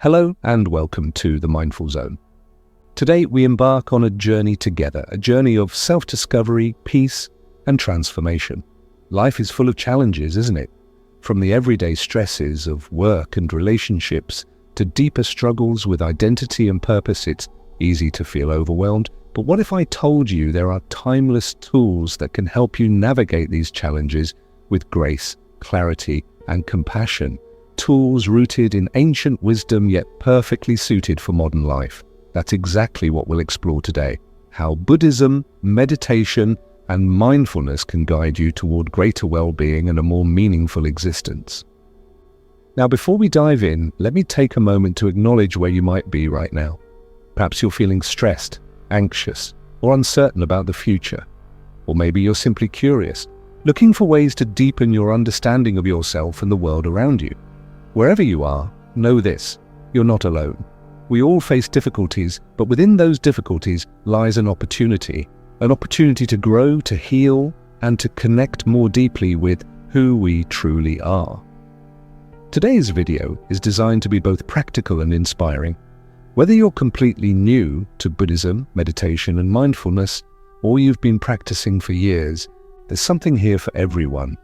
Hello and welcome to the Mindful Zone. Today we embark on a journey together, a journey of self-discovery, peace and transformation. Life is full of challenges, isn't it? From the everyday stresses of work and relationships to deeper struggles with identity and purpose, it's easy to feel overwhelmed. But what if I told you there are timeless tools that can help you navigate these challenges with grace, clarity and compassion? Tools rooted in ancient wisdom yet perfectly suited for modern life. That's exactly what we'll explore today. How Buddhism, meditation, and mindfulness can guide you toward greater well-being and a more meaningful existence. Now, before we dive in, let me take a moment to acknowledge where you might be right now. Perhaps you're feeling stressed, anxious, or uncertain about the future. Or maybe you're simply curious, looking for ways to deepen your understanding of yourself and the world around you. Wherever you are, know this: you're not alone. We all face difficulties, but within those difficulties lies an opportunity to grow, to heal, and to connect more deeply with who we truly are. Today's video is designed to be both practical and inspiring. Whether you're completely new to Buddhism, meditation, and mindfulness, or you've been practicing for years, there's something here for everyone.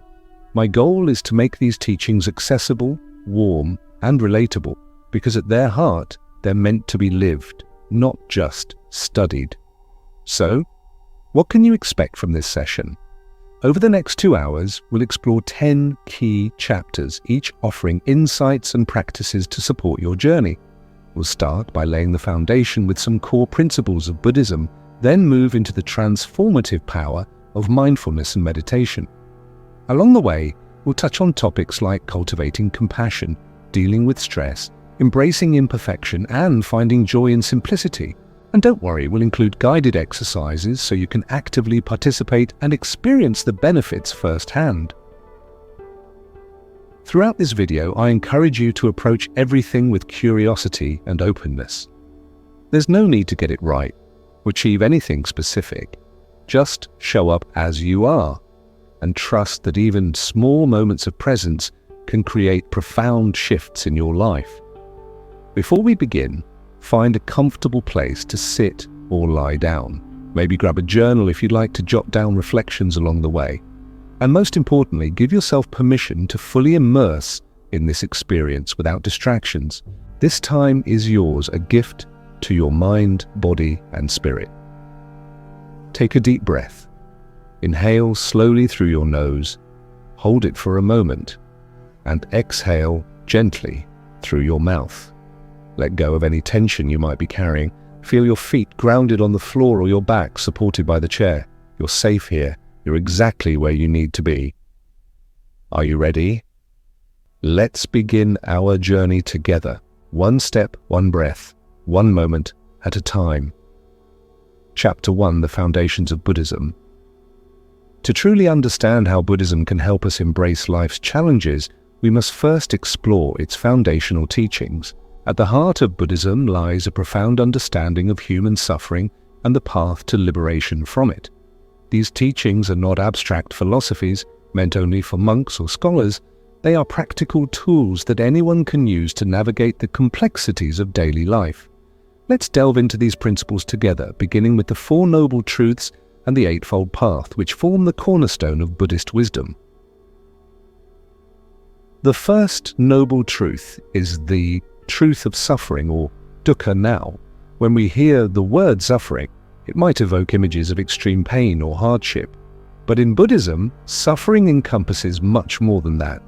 My goal is to make these teachings accessible, warm, and relatable, because at their heart, they're meant to be lived, not just studied. So, what can you expect from this session? Over the next 2 hours, we'll explore 10 key chapters, each offering insights and practices to support your journey. We'll start by laying the foundation with some core principles of Buddhism, then move into the transformative power of mindfulness and meditation. Along the way, we'll touch on topics like cultivating compassion, dealing with stress, embracing imperfection, and finding joy in simplicity. And don't worry, we'll include guided exercises so you can actively participate and experience the benefits firsthand. Throughout this video, I encourage you to approach everything with curiosity and openness. There's no need to get it right or achieve anything specific. Just show up as you are and trust that even small moments of presence can create profound shifts in your life. Before we begin, find a comfortable place to sit or lie down. Maybe grab a journal if you'd like to jot down reflections along the way. And most importantly, give yourself permission to fully immerse in this experience without distractions. This time is yours, a gift to your mind, body, and spirit. Take a deep breath. Inhale slowly through your nose, hold it for a moment, and exhale gently through your mouth. Let go of any tension you might be carrying. Feel your feet grounded on the floor or your back supported by the chair. You're safe here. You're exactly where you need to be. Are you ready? Let's begin our journey together. One step, one breath, one moment at a time. Chapter 1: The Foundations of Buddhism. To truly understand how Buddhism can help us embrace life's challenges, we must first explore its foundational teachings. At the heart of Buddhism lies a profound understanding of human suffering and the path to liberation from it. These teachings are not abstract philosophies meant only for monks or scholars. They are practical tools that anyone can use to navigate the complexities of daily life. Let's delve into these principles together, beginning with the Four Noble Truths and the Eightfold Path, which form the cornerstone of Buddhist wisdom. The first noble truth is the truth of suffering, or dukkha now. When we hear the word suffering, it might evoke images of extreme pain or hardship. But in Buddhism, suffering encompasses much more than that.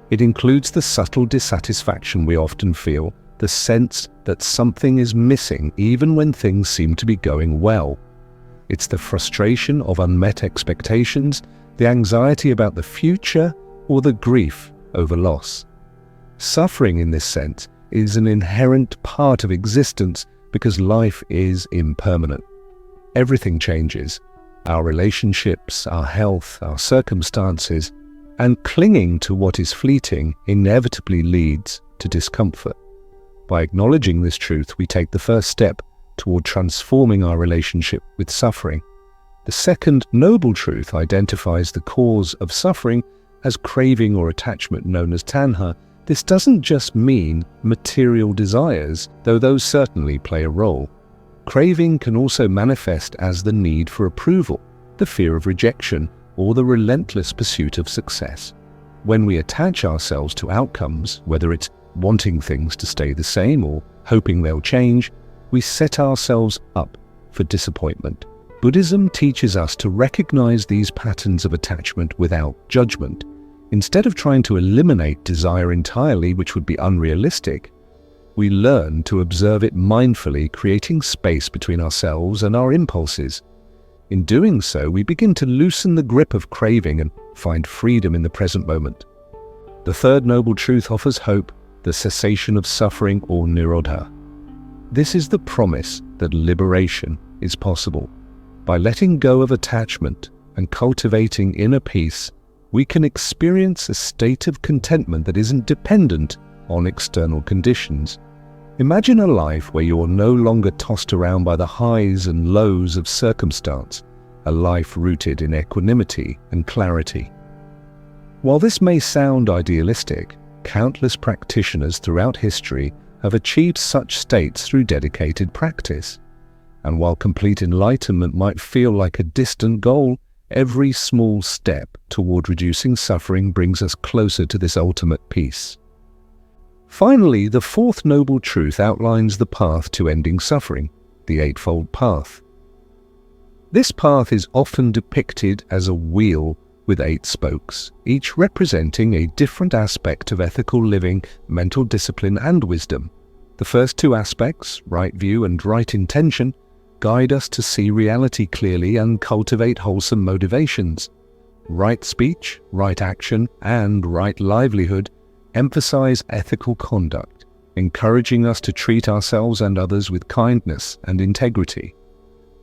It includes the subtle dissatisfaction we often feel, the sense that something is missing even when things seem to be going well. It's the frustration of unmet expectations, the anxiety about the future, or the grief over loss. Suffering in this sense is an inherent part of existence because life is impermanent. Everything changes: our relationships, our health, our circumstances, and clinging to what is fleeting inevitably leads to discomfort. By acknowledging this truth, we take the first step toward transforming our relationship with suffering. The second noble truth identifies the cause of suffering as craving or attachment, known as tanha, This doesn't just mean material desires, though those certainly play a role. Craving can also manifest as the need for approval, the fear of rejection, or the relentless pursuit of success. When we attach ourselves to outcomes, whether it's wanting things to stay the same or hoping they'll change, we set ourselves up for disappointment. Buddhism teaches us to recognize these patterns of attachment without judgment. Instead of trying to eliminate desire entirely, which would be unrealistic, we learn to observe it mindfully, creating space between ourselves and our impulses. In doing so, we begin to loosen the grip of craving and find freedom in the present moment. The third noble truth offers hope, the cessation of suffering, or nirodha. This is the promise that liberation is possible. By letting go of attachment and cultivating inner peace, we can experience a state of contentment that isn't dependent on external conditions. Imagine a life where you're no longer tossed around by the highs and lows of circumstance, a life rooted in equanimity and clarity. While this may sound idealistic, countless practitioners throughout history have achieved such states through dedicated practice. And while complete enlightenment might feel like a distant goal, every small step toward reducing suffering brings us closer to this ultimate peace. Finally, the fourth noble truth outlines the path to ending suffering, the Eightfold Path. This path is often depicted as a wheel with 8 spokes, each representing a different aspect of ethical living, mental discipline, and wisdom. The first 2 aspects, right view and right intention, guide us to see reality clearly and cultivate wholesome motivations. Right speech, right action, and right livelihood emphasize ethical conduct, encouraging us to treat ourselves and others with kindness and integrity.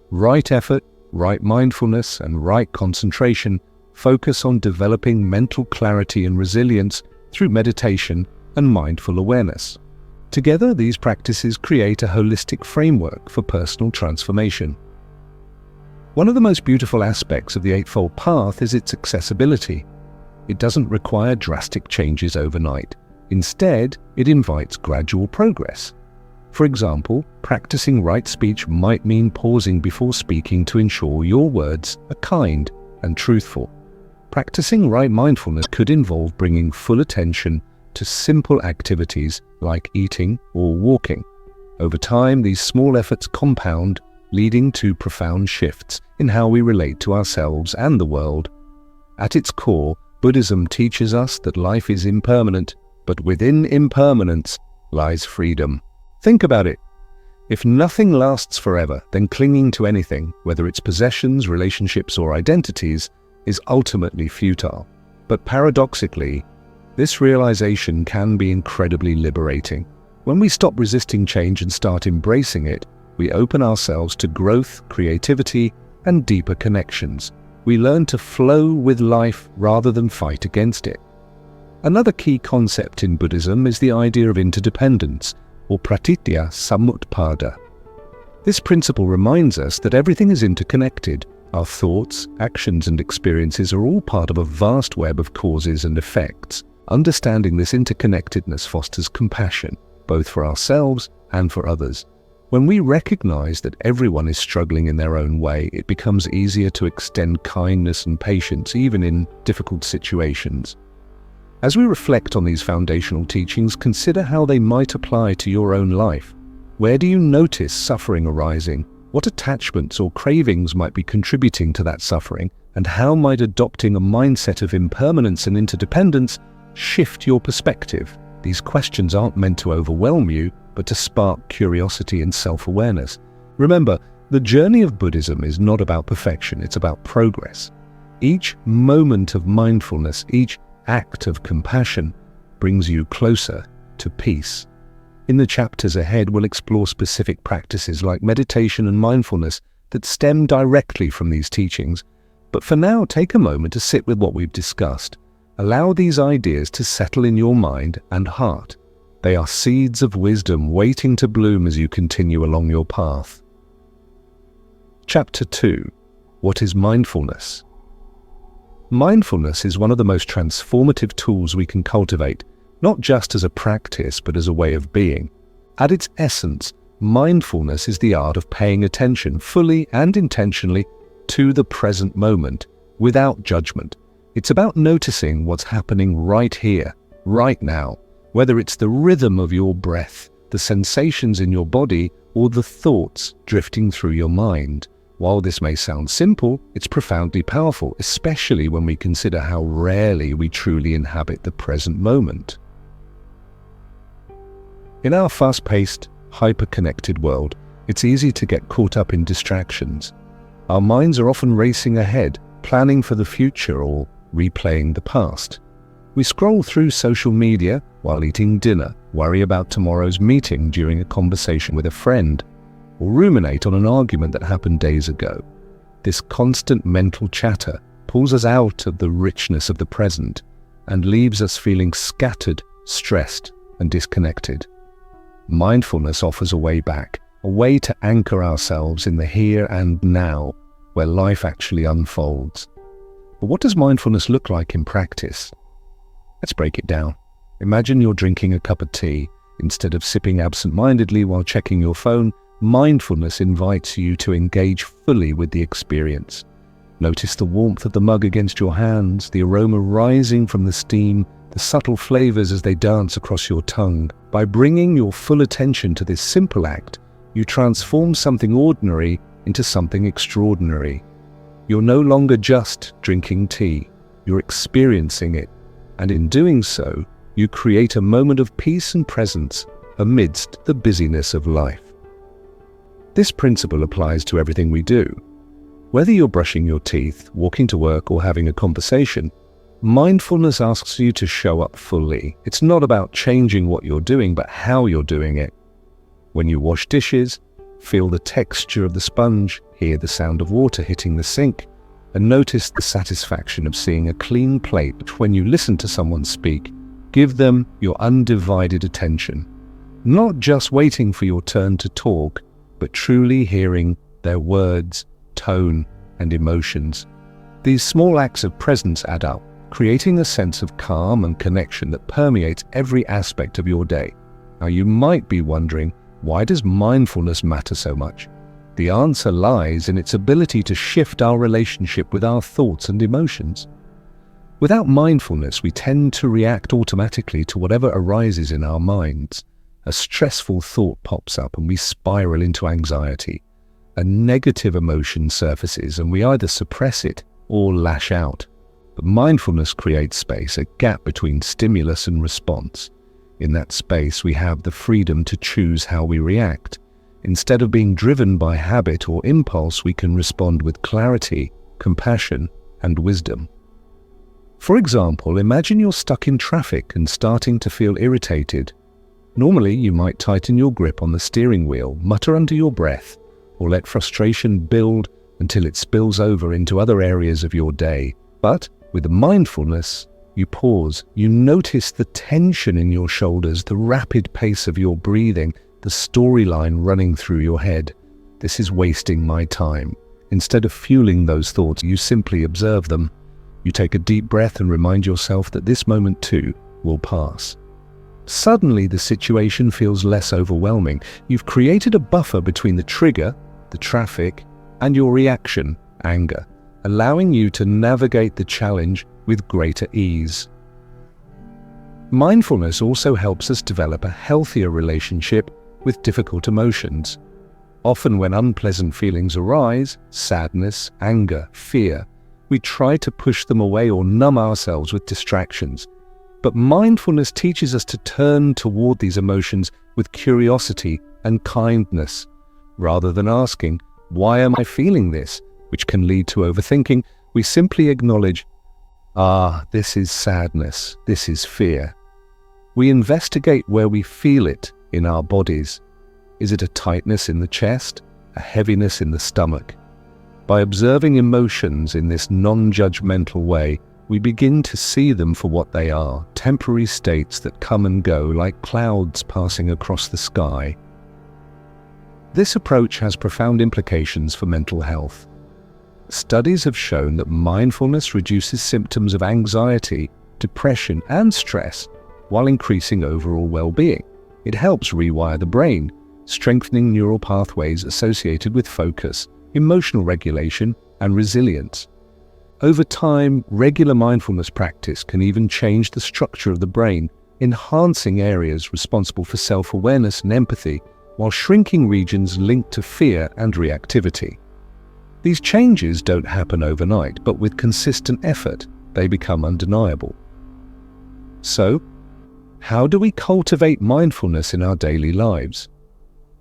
Right effort, right mindfulness, and right concentration focus on developing mental clarity and resilience through meditation and mindful awareness. Together, these practices create a holistic framework for personal transformation. One of the most beautiful aspects of the Eightfold Path is its accessibility. It doesn't require drastic changes overnight. Instead, it invites gradual progress. For example, practicing right speech might mean pausing before speaking to ensure your words are kind and truthful. Practicing right mindfulness could involve bringing full attention to simple activities like eating or walking. Over time, these small efforts compound, leading to profound shifts in how we relate to ourselves and the world. At its core, Buddhism teaches us that life is impermanent, but within impermanence lies freedom. Think about it. If nothing lasts forever, then clinging to anything, whether it's possessions, relationships, or identities, is ultimately futile. But paradoxically, this realization can be incredibly liberating. When we stop resisting change and start embracing it, we open ourselves to growth, creativity, and deeper connections. We learn to flow with life rather than fight against it. Another key concept in Buddhism is the idea of interdependence, or pratitya samutpada. This principle reminds us that everything is interconnected. Our thoughts, actions, and experiences are all part of a vast web of causes and effects. Understanding this interconnectedness fosters compassion, both for ourselves and for others. When we recognize that everyone is struggling in their own way, it becomes easier to extend kindness and patience even in difficult situations. As we reflect on these foundational teachings, consider how they might apply to your own life. Where do you notice suffering arising? What attachments or cravings might be contributing to that suffering? And how might adopting a mindset of impermanence and interdependence shift your perspective? These questions aren't meant to overwhelm you, but to spark curiosity and self-awareness. Remember, the journey of Buddhism is not about perfection, it's about progress. Each moment of mindfulness, each act of compassion brings you closer to peace. In the chapters ahead, we'll explore specific practices like meditation and mindfulness that stem directly from these teachings. But for now, take a moment to sit with what we've discussed. Allow these ideas to settle in your mind and heart. They are seeds of wisdom waiting to bloom as you continue along your path. Chapter 2. What is mindfulness? Mindfulness is one of the most transformative tools we can cultivate. not just as a practice but as a way of being. At its essence, mindfulness is the art of paying attention fully and intentionally to the present moment, without judgment. It's about noticing what's happening right here, right now, whether it's the rhythm of your breath, the sensations in your body, or the thoughts drifting through your mind. While this may sound simple, it's profoundly powerful, especially when we consider how rarely we truly inhabit the present moment. In our fast-paced, hyper-connected world, it's easy to get caught up in distractions. Our minds are often racing ahead, planning for the future or replaying the past. We scroll through social media while eating dinner, worry about tomorrow's meeting during a conversation with a friend, or ruminate on an argument that happened days ago. This constant mental chatter pulls us out of the richness of the present and leaves us feeling scattered, stressed, and disconnected. Mindfulness offers a way back, a way to anchor ourselves in the here and now, where life actually unfolds. But what does mindfulness look like in practice? Let's break it down. Imagine you're drinking a cup of tea. Instead of sipping absent-mindedly while checking your phone, mindfulness invites you to engage fully with the experience. Notice the warmth of the mug against your hands, the aroma rising from the steam, the subtle flavors as they dance across your tongue. By bringing your full attention to this simple act, you transform something ordinary into something extraordinary. You're no longer just drinking tea, you're experiencing it, and in doing so, you create a moment of peace and presence amidst the busyness of life. This principle applies to everything we do. Whether you're brushing your teeth, walking to work, or having a conversation, mindfulness asks you to show up fully. It's not about changing what you're doing, but how you're doing it. When you wash dishes, feel the texture of the sponge, hear the sound of water hitting the sink, and notice the satisfaction of seeing a clean plate. When you listen to someone speak, give them your undivided attention, not just waiting for your turn to talk, but truly hearing their words, tone, and emotions. These small acts of presence add up, creating a sense of calm and connection that permeates every aspect of your day. Now, you might be wondering, why does mindfulness matter so much? The answer lies in its ability to shift our relationship with our thoughts and emotions. Without mindfulness, we tend to react automatically to whatever arises in our minds. A stressful thought pops up and we spiral into anxiety. A negative emotion surfaces and we either suppress it or lash out. But mindfulness creates space, a gap between stimulus and response. In that space, we have the freedom to choose how we react. Instead of being driven by habit or impulse, we can respond with clarity, compassion, and wisdom. For example, imagine you're stuck in traffic and starting to feel irritated. Normally, you might tighten your grip on the steering wheel, mutter under your breath, or let frustration build until it spills over into other areas of your day. But with mindfulness, you pause, you notice the tension in your shoulders, the rapid pace of your breathing, the storyline running through your head. This is wasting my time. Instead of fueling those thoughts, you simply observe them. You take a deep breath and remind yourself that this moment too will pass. Suddenly, the situation feels less overwhelming. You've created a buffer between the trigger, the traffic, and your reaction, anger, allowing you to navigate the challenge with greater ease. Mindfulness also helps us develop a healthier relationship with difficult emotions. Often when unpleasant feelings arise, sadness, anger, fear, we try to push them away or numb ourselves with distractions. But mindfulness teaches us to turn toward these emotions with curiosity and kindness. Rather than asking, "Why am I feeling this?" which can lead to overthinking, we simply acknowledge, this is sadness, this is fear. We investigate where we feel it in our bodies. Is it a tightness in the chest, a heaviness in the stomach? By observing emotions in this non-judgmental way, we begin to see them for what they are, temporary states that come and go like clouds passing across the sky. This approach has profound implications for mental health. Studies have shown that mindfulness reduces symptoms of anxiety, depression, and stress while increasing overall well-being. It helps rewire the brain, strengthening neural pathways associated with focus, emotional regulation, and resilience. Over time, regular mindfulness practice can even change the structure of the brain, enhancing areas responsible for self-awareness and empathy, while shrinking regions linked to fear and reactivity. These changes don't happen overnight, but with consistent effort, they become undeniable. So, how do we cultivate mindfulness in our daily lives?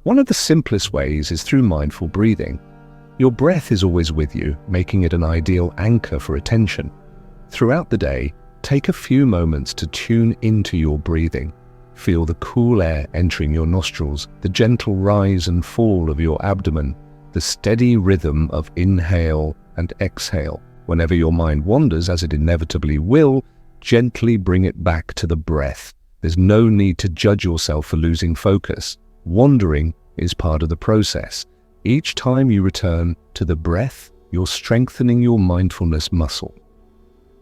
One of the simplest ways is through mindful breathing. Your breath is always with you, making it an ideal anchor for attention. Throughout the day, take a few moments to tune into your breathing. Feel the cool air entering your nostrils, the gentle rise and fall of your abdomen, the steady rhythm of inhale and exhale. Whenever your mind wanders, as it inevitably will, gently bring it back to the breath. There's no need to judge yourself for losing focus. Wandering is part of the process. Each time you return to the breath, you're strengthening your mindfulness muscle.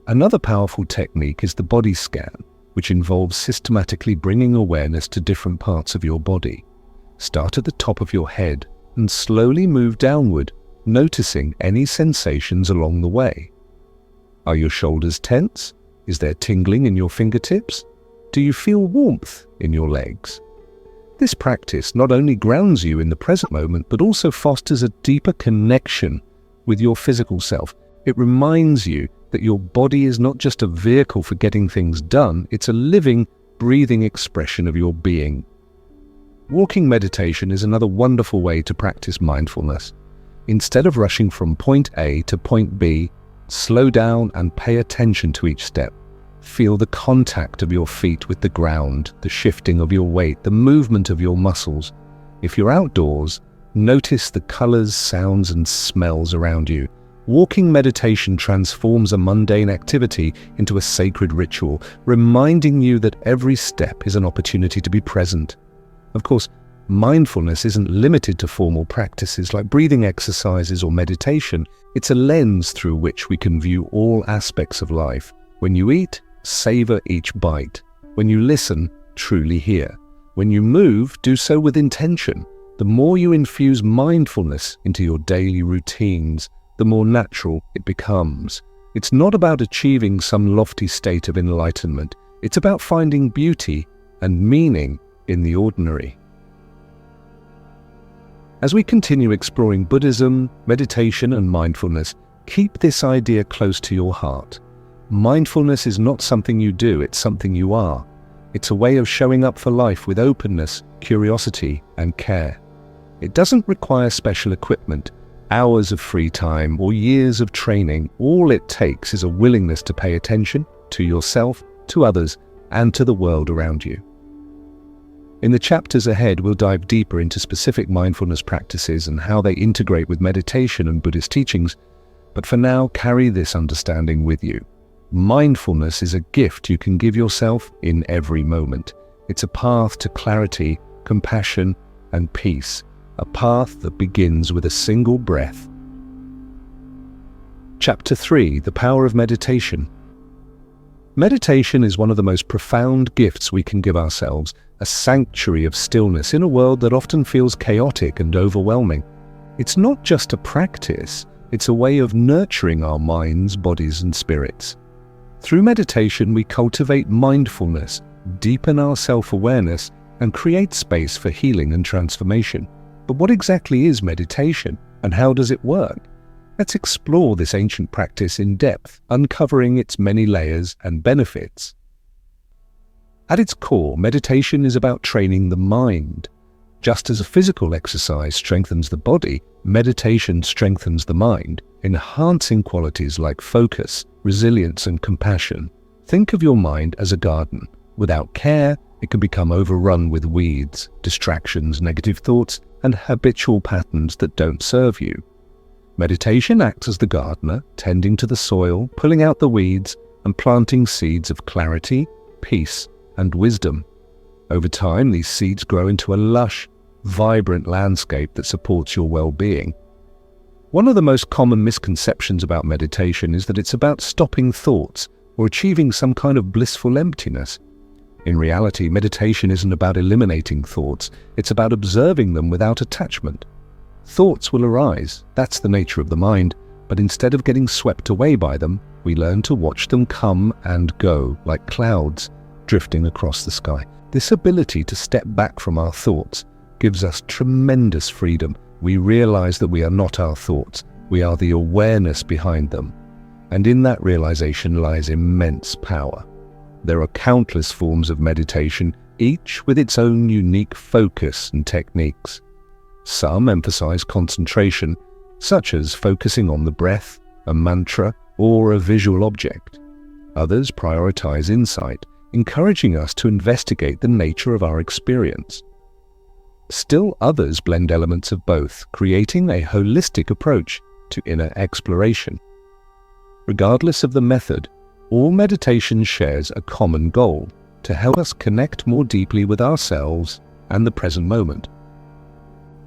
Another powerful technique is the body scan, which involves systematically bringing awareness to different parts of your body. Start at the top of your head and slowly move downward, noticing any sensations along the way. Are your shoulders tense? Is there tingling in your fingertips? Do you feel warmth in your legs? This practice not only grounds you in the present moment, but also fosters a deeper connection with your physical self. It reminds you that your body is not just a vehicle for getting things done, it's a living, breathing expression of your being. Walking meditation is another wonderful way to practice mindfulness. Instead of rushing from point A to point B, slow down and pay attention to each step. Feel the contact of your feet with the ground, the shifting of your weight, the movement of your muscles. If you're outdoors, notice the colors, sounds, and smells around you. Walking meditation transforms a mundane activity into a sacred ritual, reminding you that every step is an opportunity to be present. Of course, mindfulness isn't limited to formal practices like breathing exercises or meditation. It's a lens through which we can view all aspects of life. When you eat, savor each bite. When you listen, truly hear. When you move, do so with intention. The more you infuse mindfulness into your daily routines, the more natural it becomes. It's not about achieving some lofty state of enlightenment. It's about finding beauty and meaning in the ordinary. As we continue exploring Buddhism, meditation, and mindfulness, keep this idea close to your heart. Mindfulness is not something you do, it's something you are. It's a way of showing up for life with openness, curiosity, and care. It doesn't require special equipment, hours of free time, or years of training. All it takes is a willingness to pay attention to yourself, to others, and to the world around you. In the chapters ahead, we'll dive deeper into specific mindfulness practices and how they integrate with meditation and Buddhist teachings. But for now, carry this understanding with you. Mindfulness is a gift you can give yourself in every moment. It's a path to clarity, compassion, and peace. A path that begins with a single breath. Chapter 3: The Power of Meditation. Meditation is one of the most profound gifts we can give ourselves, a sanctuary of stillness in a world that often feels chaotic and overwhelming. It's not just a practice, it's a way of nurturing our minds, bodies, and spirits. Through meditation, we cultivate mindfulness, deepen our self-awareness, and create space for healing and transformation. But what exactly is meditation, and how does it work? Let's explore this ancient practice in depth, uncovering its many layers and benefits. At its core, meditation is about training the mind. Just as a physical exercise strengthens the body, meditation strengthens the mind, enhancing qualities like focus, resilience, and compassion. Think of your mind as a garden. Without care, it can become overrun with weeds, distractions, negative thoughts, and habitual patterns that don't serve you. Meditation acts as the gardener, tending to the soil, pulling out the weeds, and planting seeds of clarity, peace, and wisdom. Over time, these seeds grow into a lush, vibrant landscape that supports your well-being. One of the most common misconceptions about meditation is that it's about stopping thoughts or achieving some kind of blissful emptiness. In reality, meditation isn't about eliminating thoughts, it's about observing them without attachment. Thoughts will arise, that's the nature of the mind, but instead of getting swept away by them, we learn to watch them come and go like clouds drifting across the sky. This ability to step back from our thoughts gives us tremendous freedom. We realize that we are not our thoughts, we are the awareness behind them. And in that realization lies immense power. There are countless forms of meditation, each with its own unique focus and techniques. Some emphasize concentration, such as focusing on the breath, a mantra, or a visual object. Others prioritize insight, encouraging us to investigate the nature of our experience. Still others blend elements of both, creating a holistic approach to inner exploration. Regardless of the method, all meditation shares a common goal: to help us connect more deeply with ourselves and the present moment.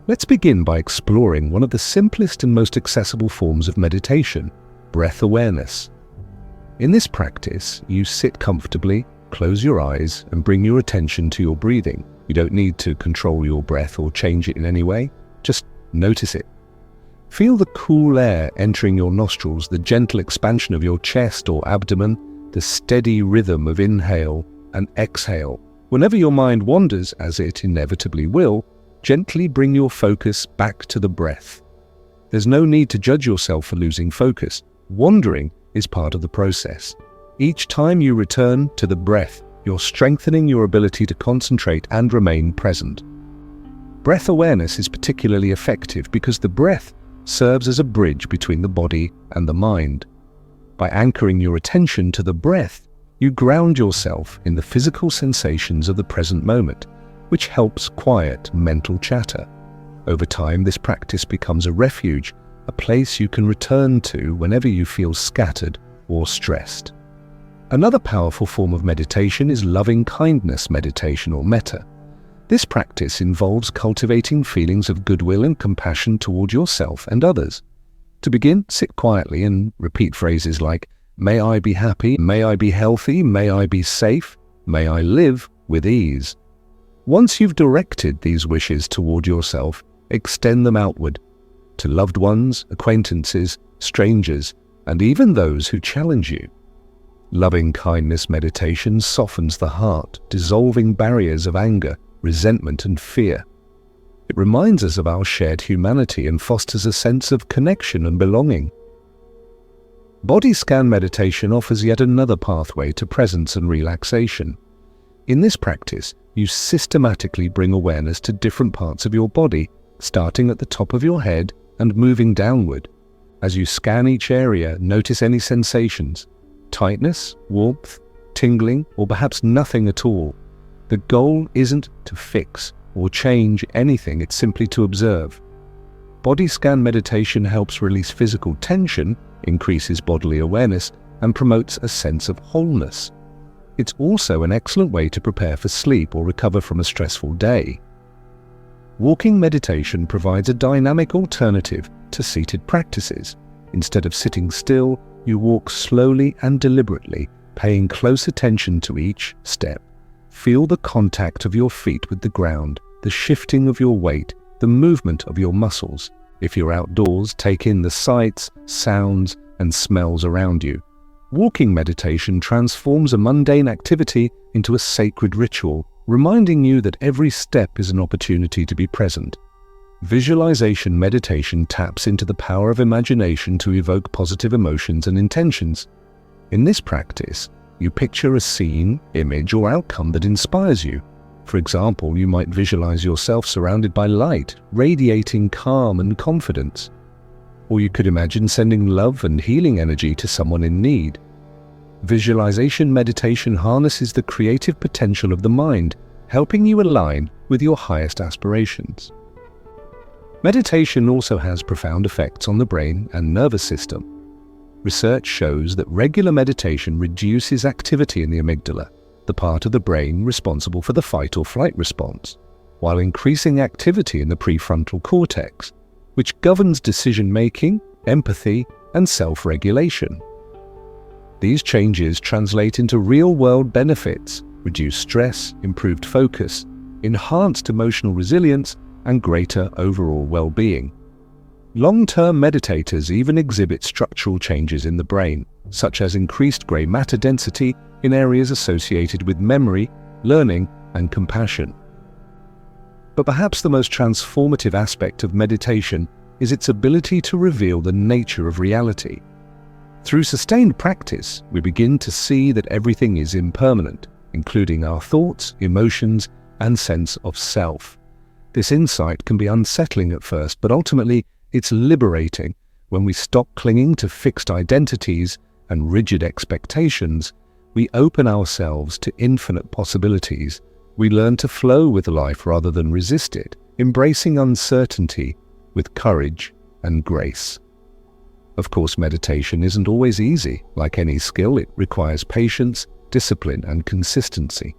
Let's begin by exploring one of the simplest and most accessible forms of meditation, breath awareness. In this practice, you sit comfortably, close your eyes, and bring your attention to your breathing. You don't need to control your breath or change it in any way, just notice it. Feel the cool air entering your nostrils, the gentle expansion of your chest or abdomen, the steady rhythm of inhale and exhale. Whenever your mind wanders, as it inevitably will, gently bring your focus back to the breath. There's no need to judge yourself for losing focus. Wandering is part of the process. Each time you return to the breath, you're strengthening your ability to concentrate and remain present. Breath awareness is particularly effective because the breath serves as a bridge between the body and the mind. By anchoring your attention to the breath, you ground yourself in the physical sensations of the present moment, which helps quiet mental chatter. Over time, this practice becomes a refuge, a place you can return to whenever you feel scattered or stressed. Another powerful form of meditation is loving kindness meditation, or metta. This practice involves cultivating feelings of goodwill and compassion toward yourself and others. To begin, sit quietly and repeat phrases like, "May I be happy, may I be healthy, may I be safe, may I live with ease." Once you've directed these wishes toward yourself, extend them outward, to loved ones, acquaintances, strangers, and even those who challenge you. Loving kindness meditation softens the heart, dissolving barriers of anger, resentment, and fear. It reminds us of our shared humanity and fosters a sense of connection and belonging. Body scan meditation offers yet another pathway to presence and relaxation. In this practice, you systematically bring awareness to different parts of your body, starting at the top of your head and moving downward. As you scan each area, notice any sensations: tightness, warmth, tingling, or perhaps nothing at all. The goal isn't to fix or change anything, it's simply to observe. Body scan meditation helps release physical tension, increases bodily awareness, and promotes a sense of wholeness. It's also an excellent way to prepare for sleep or recover from a stressful day. Walking meditation provides a dynamic alternative to seated practices. Instead of sitting still, you walk slowly and deliberately, paying close attention to each step. Feel the contact of your feet with the ground, the shifting of your weight, the movement of your muscles. If you're outdoors, take in the sights, sounds, and smells around you. Walking meditation transforms a mundane activity into a sacred ritual, reminding you that every step is an opportunity to be present. Visualization meditation taps into the power of imagination to evoke positive emotions and intentions. In this practice, you picture a scene, image, or outcome that inspires you. For example, you might visualize yourself surrounded by light, radiating calm and confidence. Or you could imagine sending love and healing energy to someone in need. Visualization meditation harnesses the creative potential of the mind, helping you align with your highest aspirations. Meditation also has profound effects on the brain and nervous system. Research shows that regular meditation reduces activity in the amygdala, the part of the brain responsible for the fight or flight response, while increasing activity in the prefrontal cortex, which governs decision-making, empathy, and self-regulation. These changes translate into real-world benefits, reduced stress, improved focus, enhanced emotional resilience, and greater overall well-being. Long-term meditators even exhibit structural changes in the brain, such as increased grey matter density in areas associated with memory, learning, and compassion. But perhaps the most transformative aspect of meditation is its ability to reveal the nature of reality. Through sustained practice, we begin to see that everything is impermanent, including our thoughts, emotions, and sense of self. This insight can be unsettling at first, but ultimately it's liberating when we stop clinging to fixed identities and rigid expectations. We open ourselves to infinite possibilities. We learn to flow with life rather than resist it, embracing uncertainty with courage and grace. Of course, meditation isn't always easy. Like any skill, it requires patience, discipline, and consistency.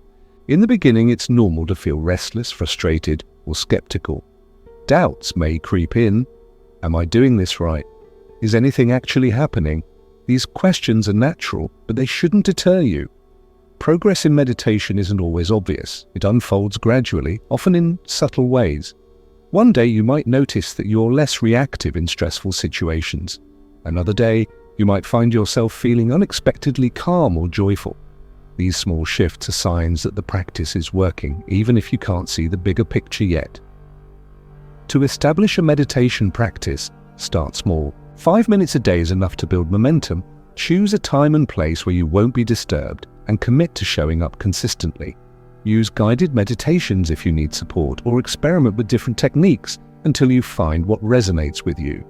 In the beginning, it's normal to feel restless, frustrated, or skeptical. Doubts may creep in. Am I doing this right? Is anything actually happening? These questions are natural, but they shouldn't deter you. Progress in meditation isn't always obvious. It unfolds gradually, often in subtle ways. One day you might notice that you're less reactive in stressful situations. Another day, you might find yourself feeling unexpectedly calm or joyful. These small shifts are signs that the practice is working, even if you can't see the bigger picture yet. To establish a meditation practice, start small. 5 minutes a day is enough to build momentum. Choose a time and place where you won't be disturbed and commit to showing up consistently. Use guided meditations if you need support, or experiment with different techniques until you find what resonates with you.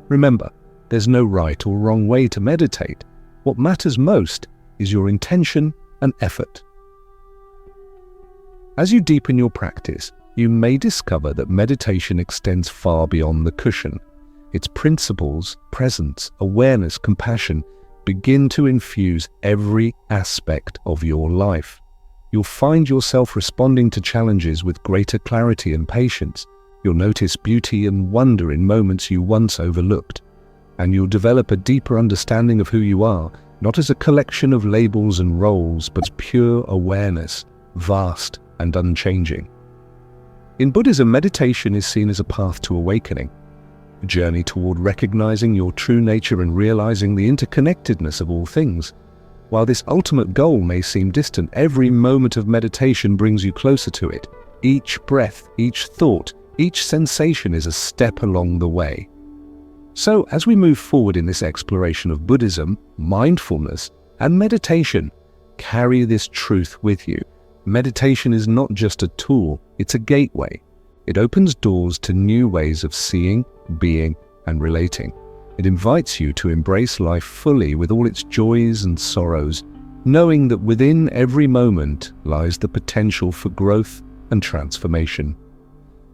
Remember, there's no right or wrong way to meditate. What matters most is your intention and effort. As you deepen your practice, you may discover that meditation extends far beyond the cushion. Its principles, presence, awareness, compassion begin to infuse every aspect of your life. You'll find yourself responding to challenges with greater clarity and patience. You'll notice beauty and wonder in moments you once overlooked. And you'll develop a deeper understanding of who you are, not as a collection of labels and roles, but as pure awareness, vast and unchanging. In Buddhism, meditation is seen as a path to awakening, a journey toward recognizing your true nature and realizing the interconnectedness of all things. While this ultimate goal may seem distant, every moment of meditation brings you closer to it. Each breath, each thought, each sensation is a step along the way. So, as we move forward in this exploration of Buddhism, mindfulness, and meditation, carry this truth with you. Meditation is not just a tool, it's a gateway. It opens doors to new ways of seeing, being, and relating. It invites you to embrace life fully with all its joys and sorrows, knowing that within every moment lies the potential for growth and transformation.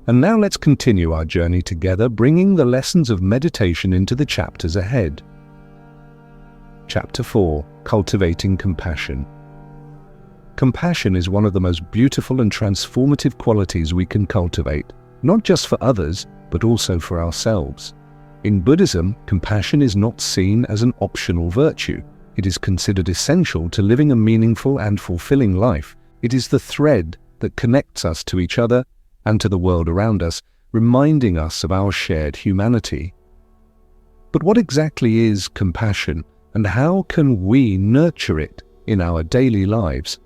And now let's continue our journey together, bringing the lessons of meditation into the chapters ahead. Chapter 4: Cultivating Compassion. Compassion is one of the most beautiful and transformative qualities we can cultivate, not just for others, but also for ourselves. In Buddhism, compassion is not seen as an optional virtue. It is considered essential to living a meaningful and fulfilling life. It is the thread that connects us to each other and to the world around us, reminding us of our shared humanity. But what exactly is compassion, and how can we nurture it in our daily lives?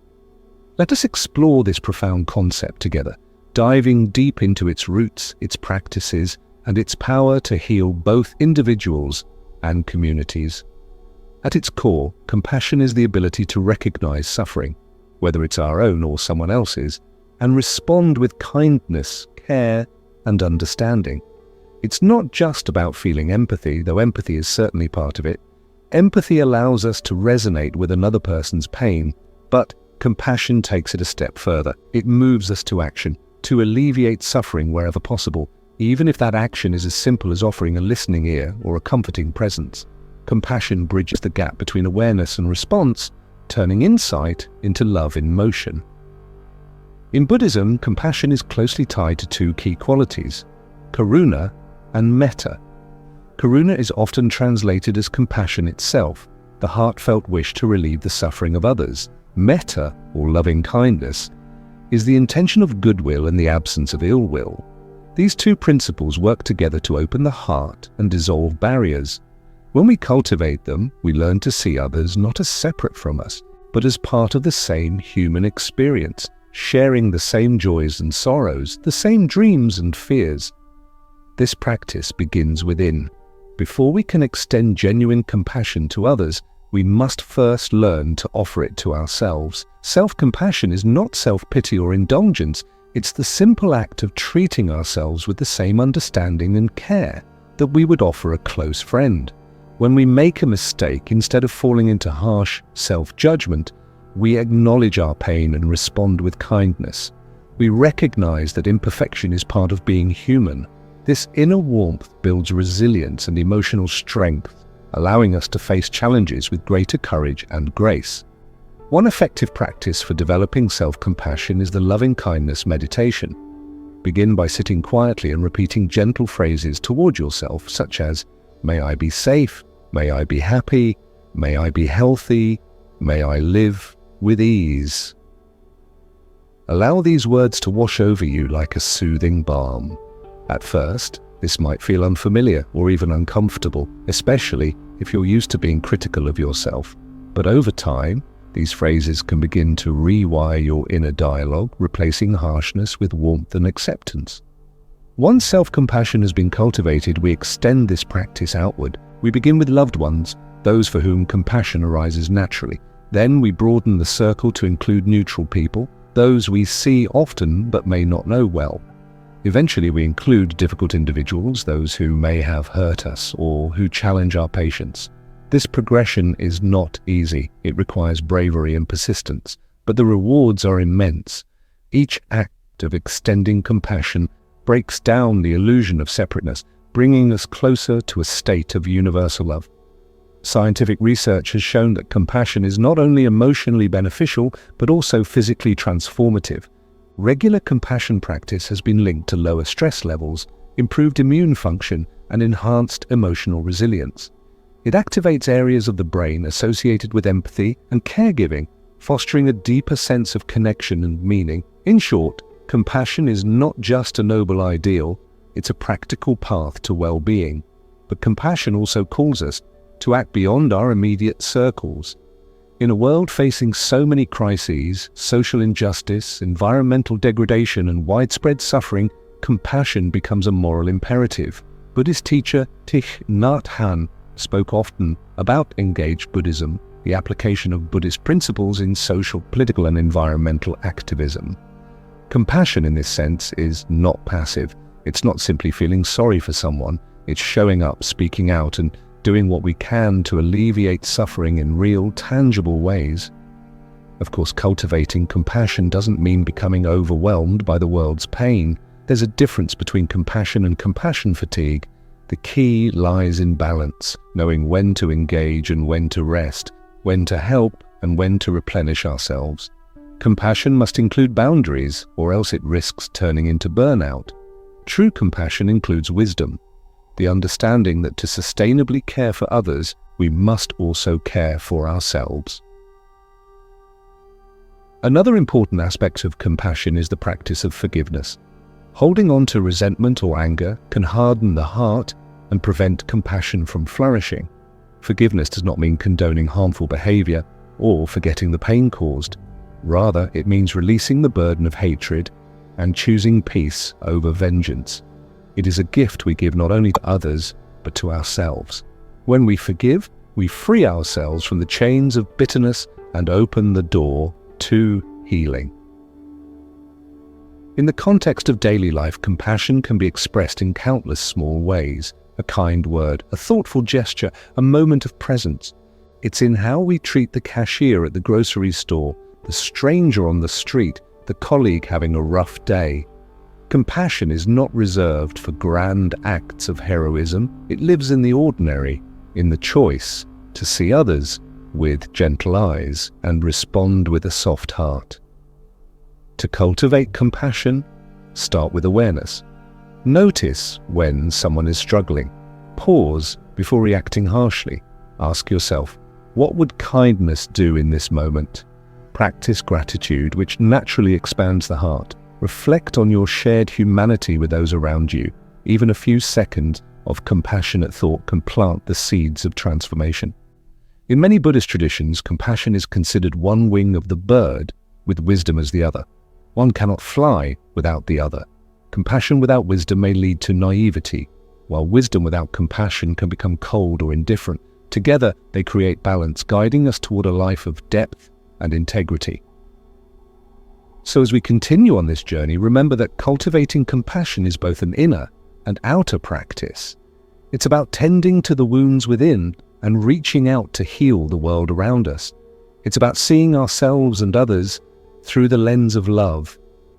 Let us explore this profound concept together, diving deep into its roots, its practices, and its power to heal both individuals and communities. At its core, compassion is the ability to recognize suffering, whether it's our own or someone else's, and respond with kindness, care, and understanding. It's not just about feeling empathy, though empathy is certainly part of it. Empathy allows us to resonate with another person's pain, but compassion takes it a step further. It moves us to action, to alleviate suffering wherever possible, even if that action is as simple as offering a listening ear or a comforting presence. Compassion bridges the gap between awareness and response, turning insight into love in motion. In Buddhism, compassion is closely tied to two key qualities: karuna and metta. Karuna is often translated as compassion itself, the heartfelt wish to relieve the suffering of others. Metta, or loving kindness, is the intention of goodwill and the absence of ill will. These two principles work together to open the heart and dissolve barriers. When we cultivate them, we learn to see others not as separate from us, but as part of the same human experience, sharing the same joys and sorrows, the same dreams and fears. This practice begins within. Before we can extend genuine compassion to others, we must first learn to offer it to ourselves. Self-compassion is not self-pity or indulgence. It's the simple act of treating ourselves with the same understanding and care that we would offer a close friend. When we make a mistake, instead of falling into harsh self-judgment, we acknowledge our pain and respond with kindness. We recognize that imperfection is part of being human. This inner warmth builds resilience and emotional strength, allowing us to face challenges with greater courage and grace. One effective practice for developing self-compassion is the loving-kindness meditation. Begin by sitting quietly and repeating gentle phrases toward yourself, such as, "May I be safe, may I be happy, may I be healthy, may I live with ease." Allow these words to wash over you like a soothing balm. At first, this might feel unfamiliar or even uncomfortable, especially if you're used to being critical of yourself. But over time, these phrases can begin to rewire your inner dialogue, replacing harshness with warmth and acceptance. Once self-compassion has been cultivated, we extend this practice outward. We begin with loved ones, those for whom compassion arises naturally. Then we broaden the circle to include neutral people, those we see often but may not know well. Eventually, we include difficult individuals, those who may have hurt us or who challenge our patience. This progression is not easy. It requires bravery and persistence, but the rewards are immense. Each act of extending compassion breaks down the illusion of separateness, bringing us closer to a state of universal love. Scientific research has shown that compassion is not only emotionally beneficial, but also physically transformative. Regular compassion practice has been linked to lower stress levels, improved immune function, and enhanced emotional resilience. It activates areas of the brain associated with empathy and caregiving, fostering a deeper sense of connection and meaning. In short, compassion is not just a noble ideal, it's a practical path to well-being. But compassion also calls us to act beyond our immediate circles. In a world facing so many crises, social injustice, environmental degradation, and widespread suffering, compassion becomes a moral imperative. Buddhist teacher Thich Nhat Hanh spoke often about engaged Buddhism, the application of Buddhist principles in social, political, and environmental activism. Compassion in this sense is not passive. It's not simply feeling sorry for someone. It's showing up, speaking out, and doing what we can to alleviate suffering in real, tangible ways. Of course, cultivating compassion doesn't mean becoming overwhelmed by the world's pain. There's a difference between compassion and compassion fatigue. The key lies in balance, knowing when to engage and when to rest, when to help and when to replenish ourselves. Compassion must include boundaries, or else it risks turning into burnout. True compassion includes wisdom, the understanding that to sustainably care for others, we must also care for ourselves. Another important aspect of compassion is the practice of forgiveness. Holding on to resentment or anger can harden the heart and prevent compassion from flourishing. Forgiveness does not mean condoning harmful behavior or forgetting the pain caused. Rather, it means releasing the burden of hatred and choosing peace over vengeance. It is a gift we give not only to others, but to ourselves. When we forgive, we free ourselves from the chains of bitterness and open the door to healing. In the context of daily life, compassion can be expressed in countless small ways. A kind word, a thoughtful gesture, a moment of presence. It's in how we treat the cashier at the grocery store, the stranger on the street, the colleague having a rough day. Compassion is not reserved for grand acts of heroism. It lives in the ordinary, in the choice to see others with gentle eyes and respond with a soft heart. To cultivate compassion, start with awareness. Notice when someone is struggling. Pause before reacting harshly. Ask yourself, what would kindness do in this moment? Practice gratitude, which naturally expands the heart. Reflect on your shared humanity with those around you. Even a few seconds of compassionate thought can plant the seeds of transformation. In many Buddhist traditions, compassion is considered one wing of the bird, with wisdom as the other. One cannot fly without the other. Compassion without wisdom may lead to naivety, while wisdom without compassion can become cold or indifferent. Together, they create balance, guiding us toward a life of depth and integrity. So as we continue on this journey, remember that cultivating compassion is both an inner and outer practice. It's about tending to the wounds within and reaching out to heal the world around us. It's about seeing ourselves and others through the lens of love,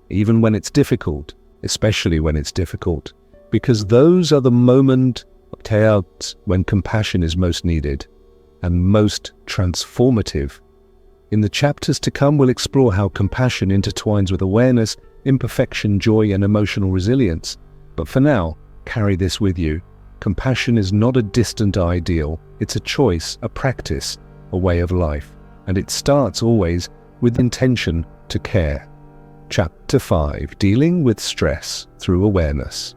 even when it's difficult, especially when it's difficult, because those are the moments when compassion is most needed and most transformative. In the chapters to come, we'll explore how compassion intertwines with awareness, imperfection, joy, and emotional resilience. But for now, carry this with you. Compassion is not a distant ideal. It's a choice, a practice, a way of life. And it starts always with intention to care. Chapter 5, Dealing with Stress Through Awareness.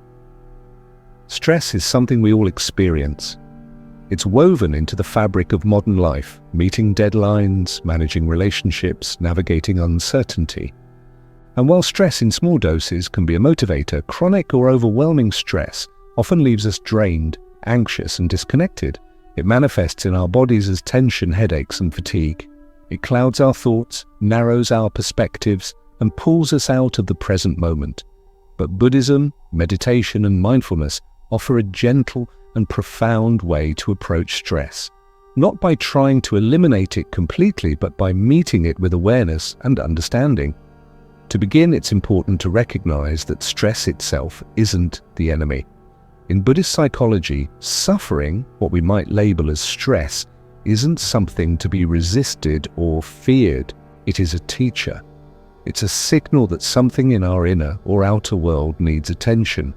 Stress is something we all experience. It's woven into the fabric of modern life, meeting deadlines, managing relationships, navigating uncertainty. And while stress in small doses can be a motivator, chronic or overwhelming stress often leaves us drained, anxious, and disconnected. It manifests in our bodies as tension, headaches, and fatigue. It clouds our thoughts, narrows our perspectives, and pulls us out of the present moment. But Buddhism, meditation, and mindfulness offer a gentle and profound way to approach stress, not by trying to eliminate it completely, but by meeting it with awareness and understanding. To begin, it's important to recognize that stress itself isn't the enemy. In Buddhist psychology, suffering, what we might label as stress, isn't something to be resisted or feared. It is a teacher. It's a signal that something in our inner or outer world needs attention.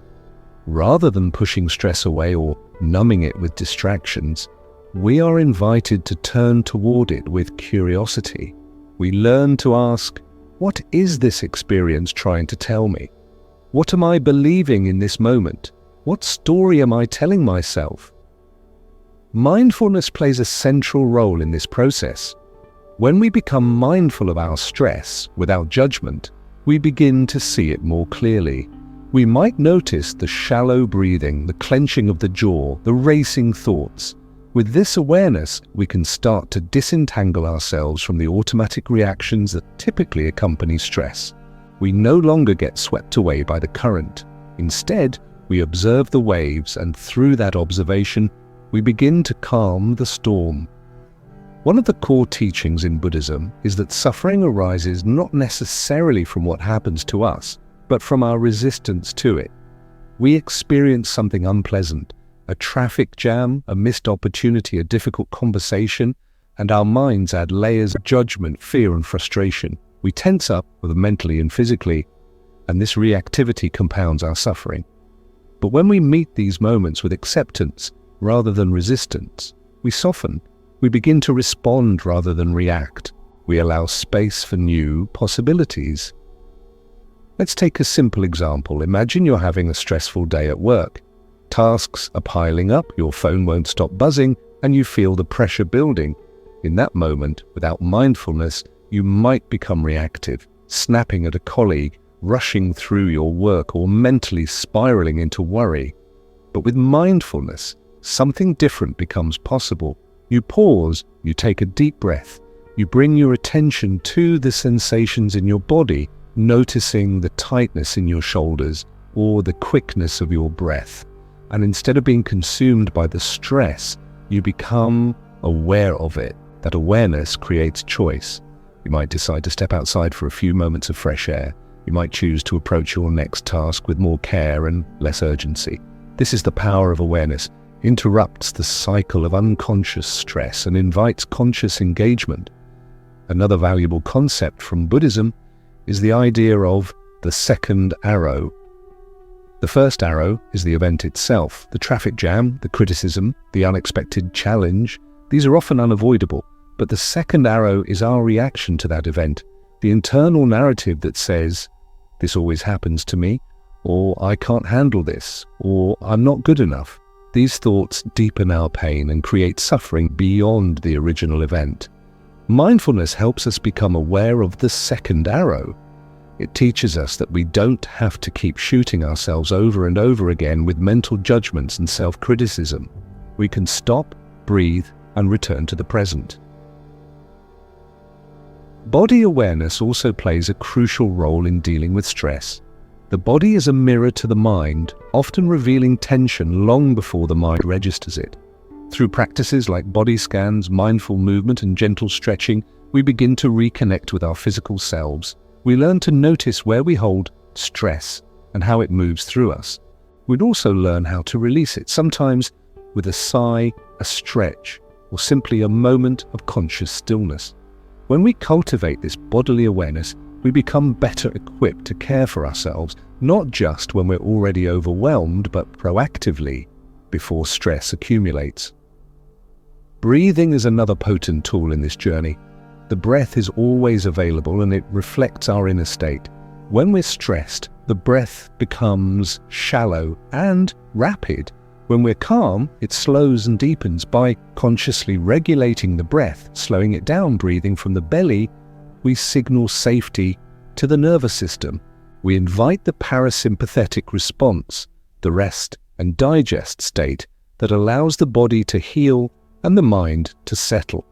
Rather than pushing stress away or numbing it with distractions, we are invited to turn toward it with curiosity. We learn to ask, what is this experience trying to tell me? What am I believing in this moment? What story am I telling myself? Mindfulness plays a central role in this process. When we become mindful of our stress without judgment, we begin to see it more clearly. We might notice the shallow breathing, the clenching of the jaw, the racing thoughts. With this awareness, we can start to disentangle ourselves from the automatic reactions that typically accompany stress. We no longer get swept away by the current. Instead, we observe the waves, and through that observation, we begin to calm the storm. One of the core teachings in Buddhism is that suffering arises not necessarily from what happens to us, but from our resistance to it. We experience something unpleasant, a traffic jam, a missed opportunity, a difficult conversation, and our minds add layers of judgment, fear, and frustration. We tense up, both mentally and physically, and this reactivity compounds our suffering. But when we meet these moments with acceptance rather than resistance, we soften. We begin to respond rather than react. We allow space for new possibilities. Let's take a simple example. Imagine you're having a stressful day at work. Tasks are piling up, your phone won't stop buzzing, and you feel the pressure building. In that moment, without mindfulness, you might become reactive, snapping at a colleague, rushing through your work, or mentally spiraling into worry. But with mindfulness, something different becomes possible. You pause, you take a deep breath, you bring your attention to the sensations in your body, noticing the tightness in your shoulders or the quickness of your breath. And instead of being consumed by the stress, you become aware of it. That awareness creates choice. You might decide to step outside for a few moments of fresh air. You might choose to approach your next task with more care and less urgency. This is the power of awareness. Interrupts the cycle of unconscious stress and invites conscious engagement. Another valuable concept from Buddhism is the idea of the second arrow. The first arrow is the event itself, the traffic jam, the criticism, the unexpected challenge. These are often unavoidable, But the second arrow is our reaction to that event, the internal narrative that says, "This always happens to me," or "I can't handle this," or "I'm not good enough." These thoughts deepen our pain and create suffering beyond the original event. Mindfulness helps us become aware of the second arrow. It teaches us that we don't have to keep shooting ourselves over and over again with mental judgments and self-criticism. We can stop, breathe, and return to the present. Body awareness also plays a crucial role in dealing with stress. The body is a mirror to the mind, often revealing tension long before the mind registers it. Through practices like body scans, mindful movement, and gentle stretching, we begin to reconnect with our physical selves. We learn to notice where we hold stress and how it moves through us. We'd also learn how to release it, sometimes with a sigh, a stretch, or simply a moment of conscious stillness. When we cultivate this bodily awareness, we become better equipped to care for ourselves, not just when we're already overwhelmed, but proactively before stress accumulates. Breathing is another potent tool in this journey. The breath is always available and it reflects our inner state. When we're stressed, the breath becomes shallow and rapid. When we're calm, it slows and deepens. By consciously regulating the breath, slowing it down, breathing from the belly, we signal safety to the nervous system. We invite the parasympathetic response, the rest and digest state that allows the body to heal and the mind to settle.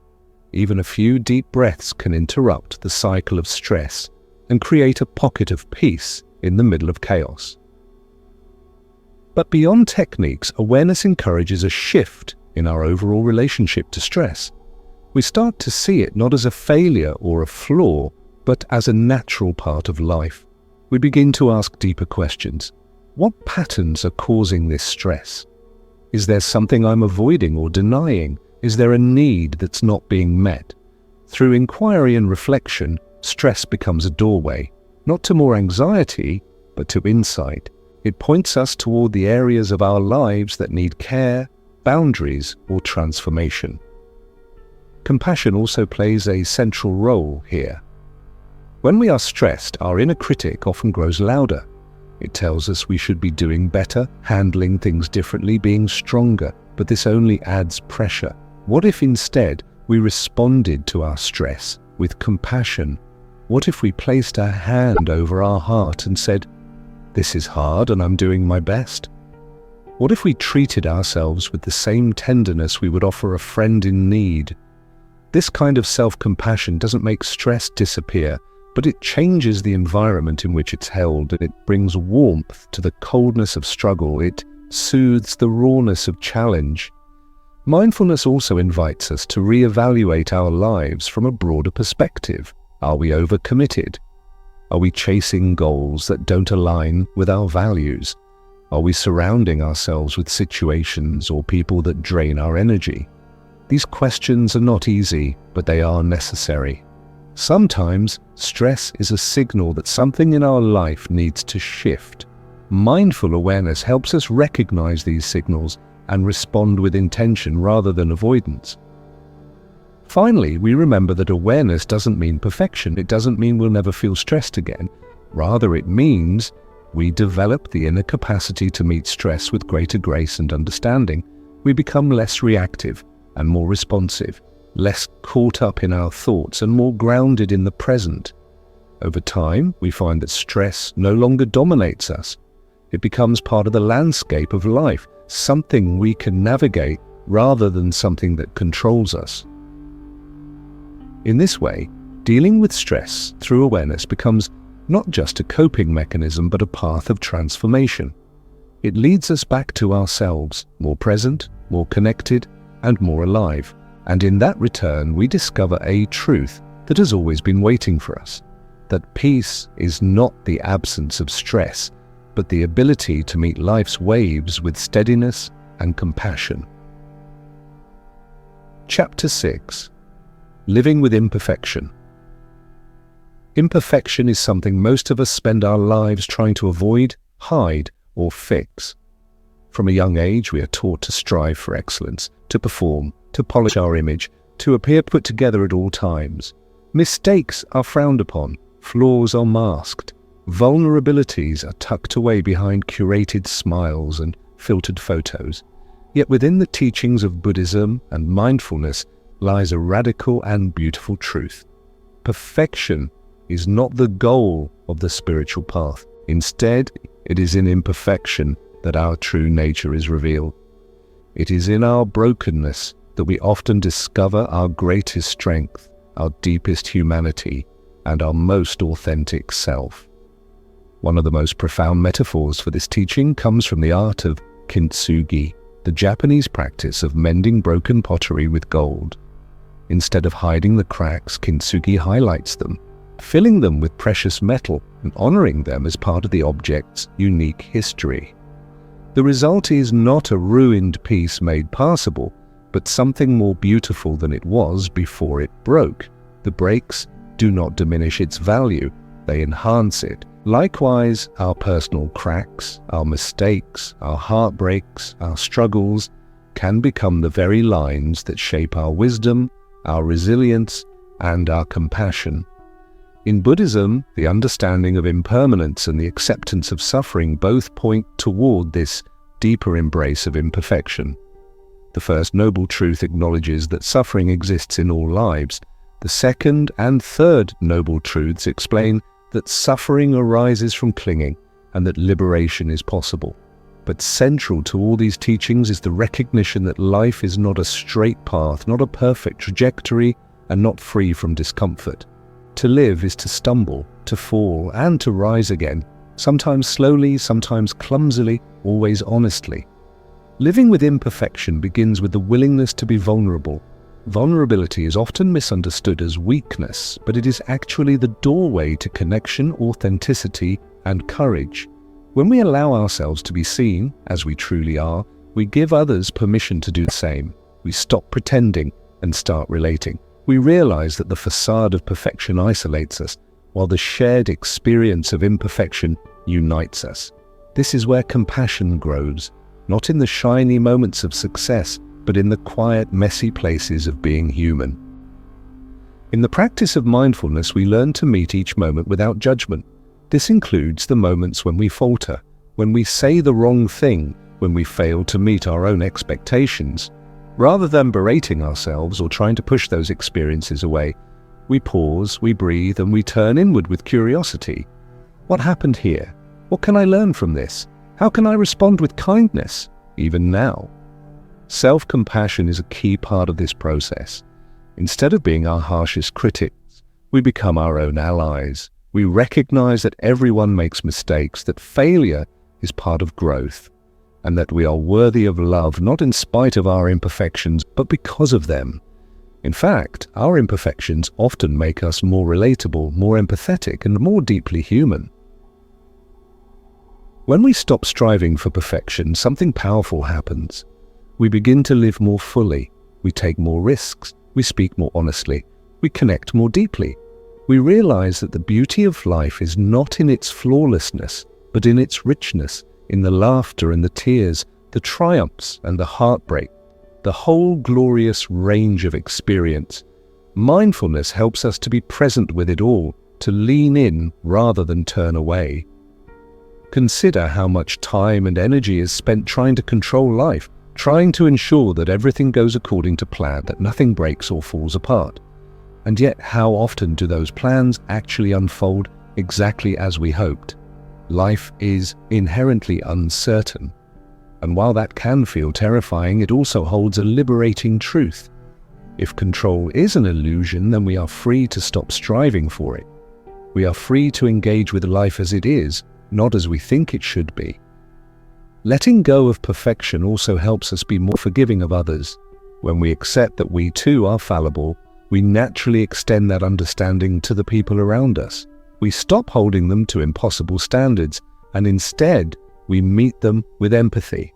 Even a few deep breaths can interrupt the cycle of stress and create a pocket of peace in the middle of chaos. But beyond techniques, awareness encourages a shift in our overall relationship to stress. We start to see it not as a failure or a flaw, but as a natural part of life. We begin to ask deeper questions. What patterns are causing this stress? Is there something I'm avoiding or denying? Is there a need that's not being met? Through inquiry and reflection, stress becomes a doorway, not to more anxiety, but to insight. It points us toward the areas of our lives that need care, boundaries, or transformation. Compassion also plays a central role here. When we are stressed, our inner critic often grows louder. It tells us we should be doing better, handling things differently, being stronger, but this only adds pressure. What if instead we responded to our stress with compassion? What if we placed our hand over our heart and said, "This is hard and I'm doing my best"? What if we treated ourselves with the same tenderness we would offer a friend in need? This kind of self-compassion doesn't make stress disappear, but it changes the environment in which it's held, and it brings warmth to the coldness of struggle. It soothes the rawness of challenge. Mindfulness also invites us to reevaluate our lives from a broader perspective. Are we overcommitted? Are we chasing goals that don't align with our values? Are we surrounding ourselves with situations or people that drain our energy? These questions are not easy, but they are necessary. Sometimes, stress is a signal that something in our life needs to shift. Mindful awareness helps us recognize these signals and respond with intention rather than avoidance. Finally, we remember that awareness doesn't mean perfection. It doesn't mean we'll never feel stressed again. Rather, it means we develop the inner capacity to meet stress with greater grace and understanding. We become less reactive and more responsive, less caught up in our thoughts and more grounded in the present. Over time, we find that stress no longer dominates us. It becomes part of the landscape of life, something we can navigate rather than something that controls us. In this way, dealing with stress through awareness becomes not just a coping mechanism, but a path of transformation. It leads us back to ourselves, more present, more connected, and more alive. And in that return, we discover a truth that has always been waiting for us, that peace is not the absence of stress, but the ability to meet life's waves with steadiness and compassion. Chapter 6. Living with Imperfection. Imperfection is something most of us spend our lives trying to avoid, hide, or fix. From a young age, we are taught to strive for excellence, to perform, to polish our image, to appear put together at all times. Mistakes are frowned upon, flaws are masked, vulnerabilities are tucked away behind curated smiles and filtered photos. Yet within the teachings of Buddhism and mindfulness lies a radical and beautiful truth. Perfection is not the goal of the spiritual path. Instead, it is in imperfection that our true nature is revealed. It is in our brokenness that we often discover our greatest strength, our deepest humanity, and our most authentic self. One of the most profound metaphors for this teaching comes from the art of kintsugi, the Japanese practice of mending broken pottery with gold. Instead of hiding the cracks, kintsugi highlights them, filling them with precious metal and honoring them as part of the object's unique history. The result is not a ruined piece made passable, but something more beautiful than it was before it broke. The breaks do not diminish its value, they enhance it. Likewise, our personal cracks, our mistakes, our heartbreaks, our struggles can become the very lines that shape our wisdom, our resilience, and our compassion. In Buddhism, the understanding of impermanence and the acceptance of suffering both point toward this deeper embrace of imperfection. The first noble truth acknowledges that suffering exists in all lives. The second and third noble truths explain that suffering arises from clinging and that liberation is possible. But central to all these teachings is the recognition that life is not a straight path, not a perfect trajectory, and not free from discomfort. To live is to stumble, to fall, and to rise again, sometimes slowly, sometimes clumsily, always honestly. Living with imperfection begins with the willingness to be vulnerable. Vulnerability is often misunderstood as weakness, but it is actually the doorway to connection, authenticity, and courage. When we allow ourselves to be seen as we truly are, we give others permission to do the same. We stop pretending and start relating. We realize that the facade of perfection isolates us, while the shared experience of imperfection unites us. This is where compassion grows, not in the shiny moments of success, but in the quiet, messy places of being human. In the practice of mindfulness, we learn to meet each moment without judgment. This includes the moments when we falter, when we say the wrong thing, when we fail to meet our own expectations. Rather than berating ourselves or trying to push those experiences away, we pause, we breathe, and we turn inward with curiosity. What happened here? What can I learn from this? How can I respond with kindness, even now? Self-compassion is a key part of this process. Instead of being our harshest critics, we become our own allies. We recognize that everyone makes mistakes, that failure is part of growth, and that we are worthy of love not in spite of our imperfections, but because of them. In fact, our imperfections often make us more relatable, more empathetic, and more deeply human. When we stop striving for perfection, something powerful happens. We begin to live more fully, we take more risks, we speak more honestly, we connect more deeply. We realize that the beauty of life is not in its flawlessness, but in its richness, in the laughter and the tears, the triumphs and the heartbreak, the whole glorious range of experience. Mindfulness helps us to be present with it all, to lean in rather than turn away. Consider how much time and energy is spent trying to control life, trying to ensure that everything goes according to plan, that nothing breaks or falls apart. And yet, how often do those plans actually unfold exactly as we hoped? Life is inherently uncertain. And while that can feel terrifying, it also holds a liberating truth. If control is an illusion, then we are free to stop striving for it. We are free to engage with life as it is, not as we think it should be. Letting go of perfection also helps us be more forgiving of others. When we accept that we too are fallible, we naturally extend that understanding to the people around us. We stop holding them to impossible standards, and instead, we meet them with empathy.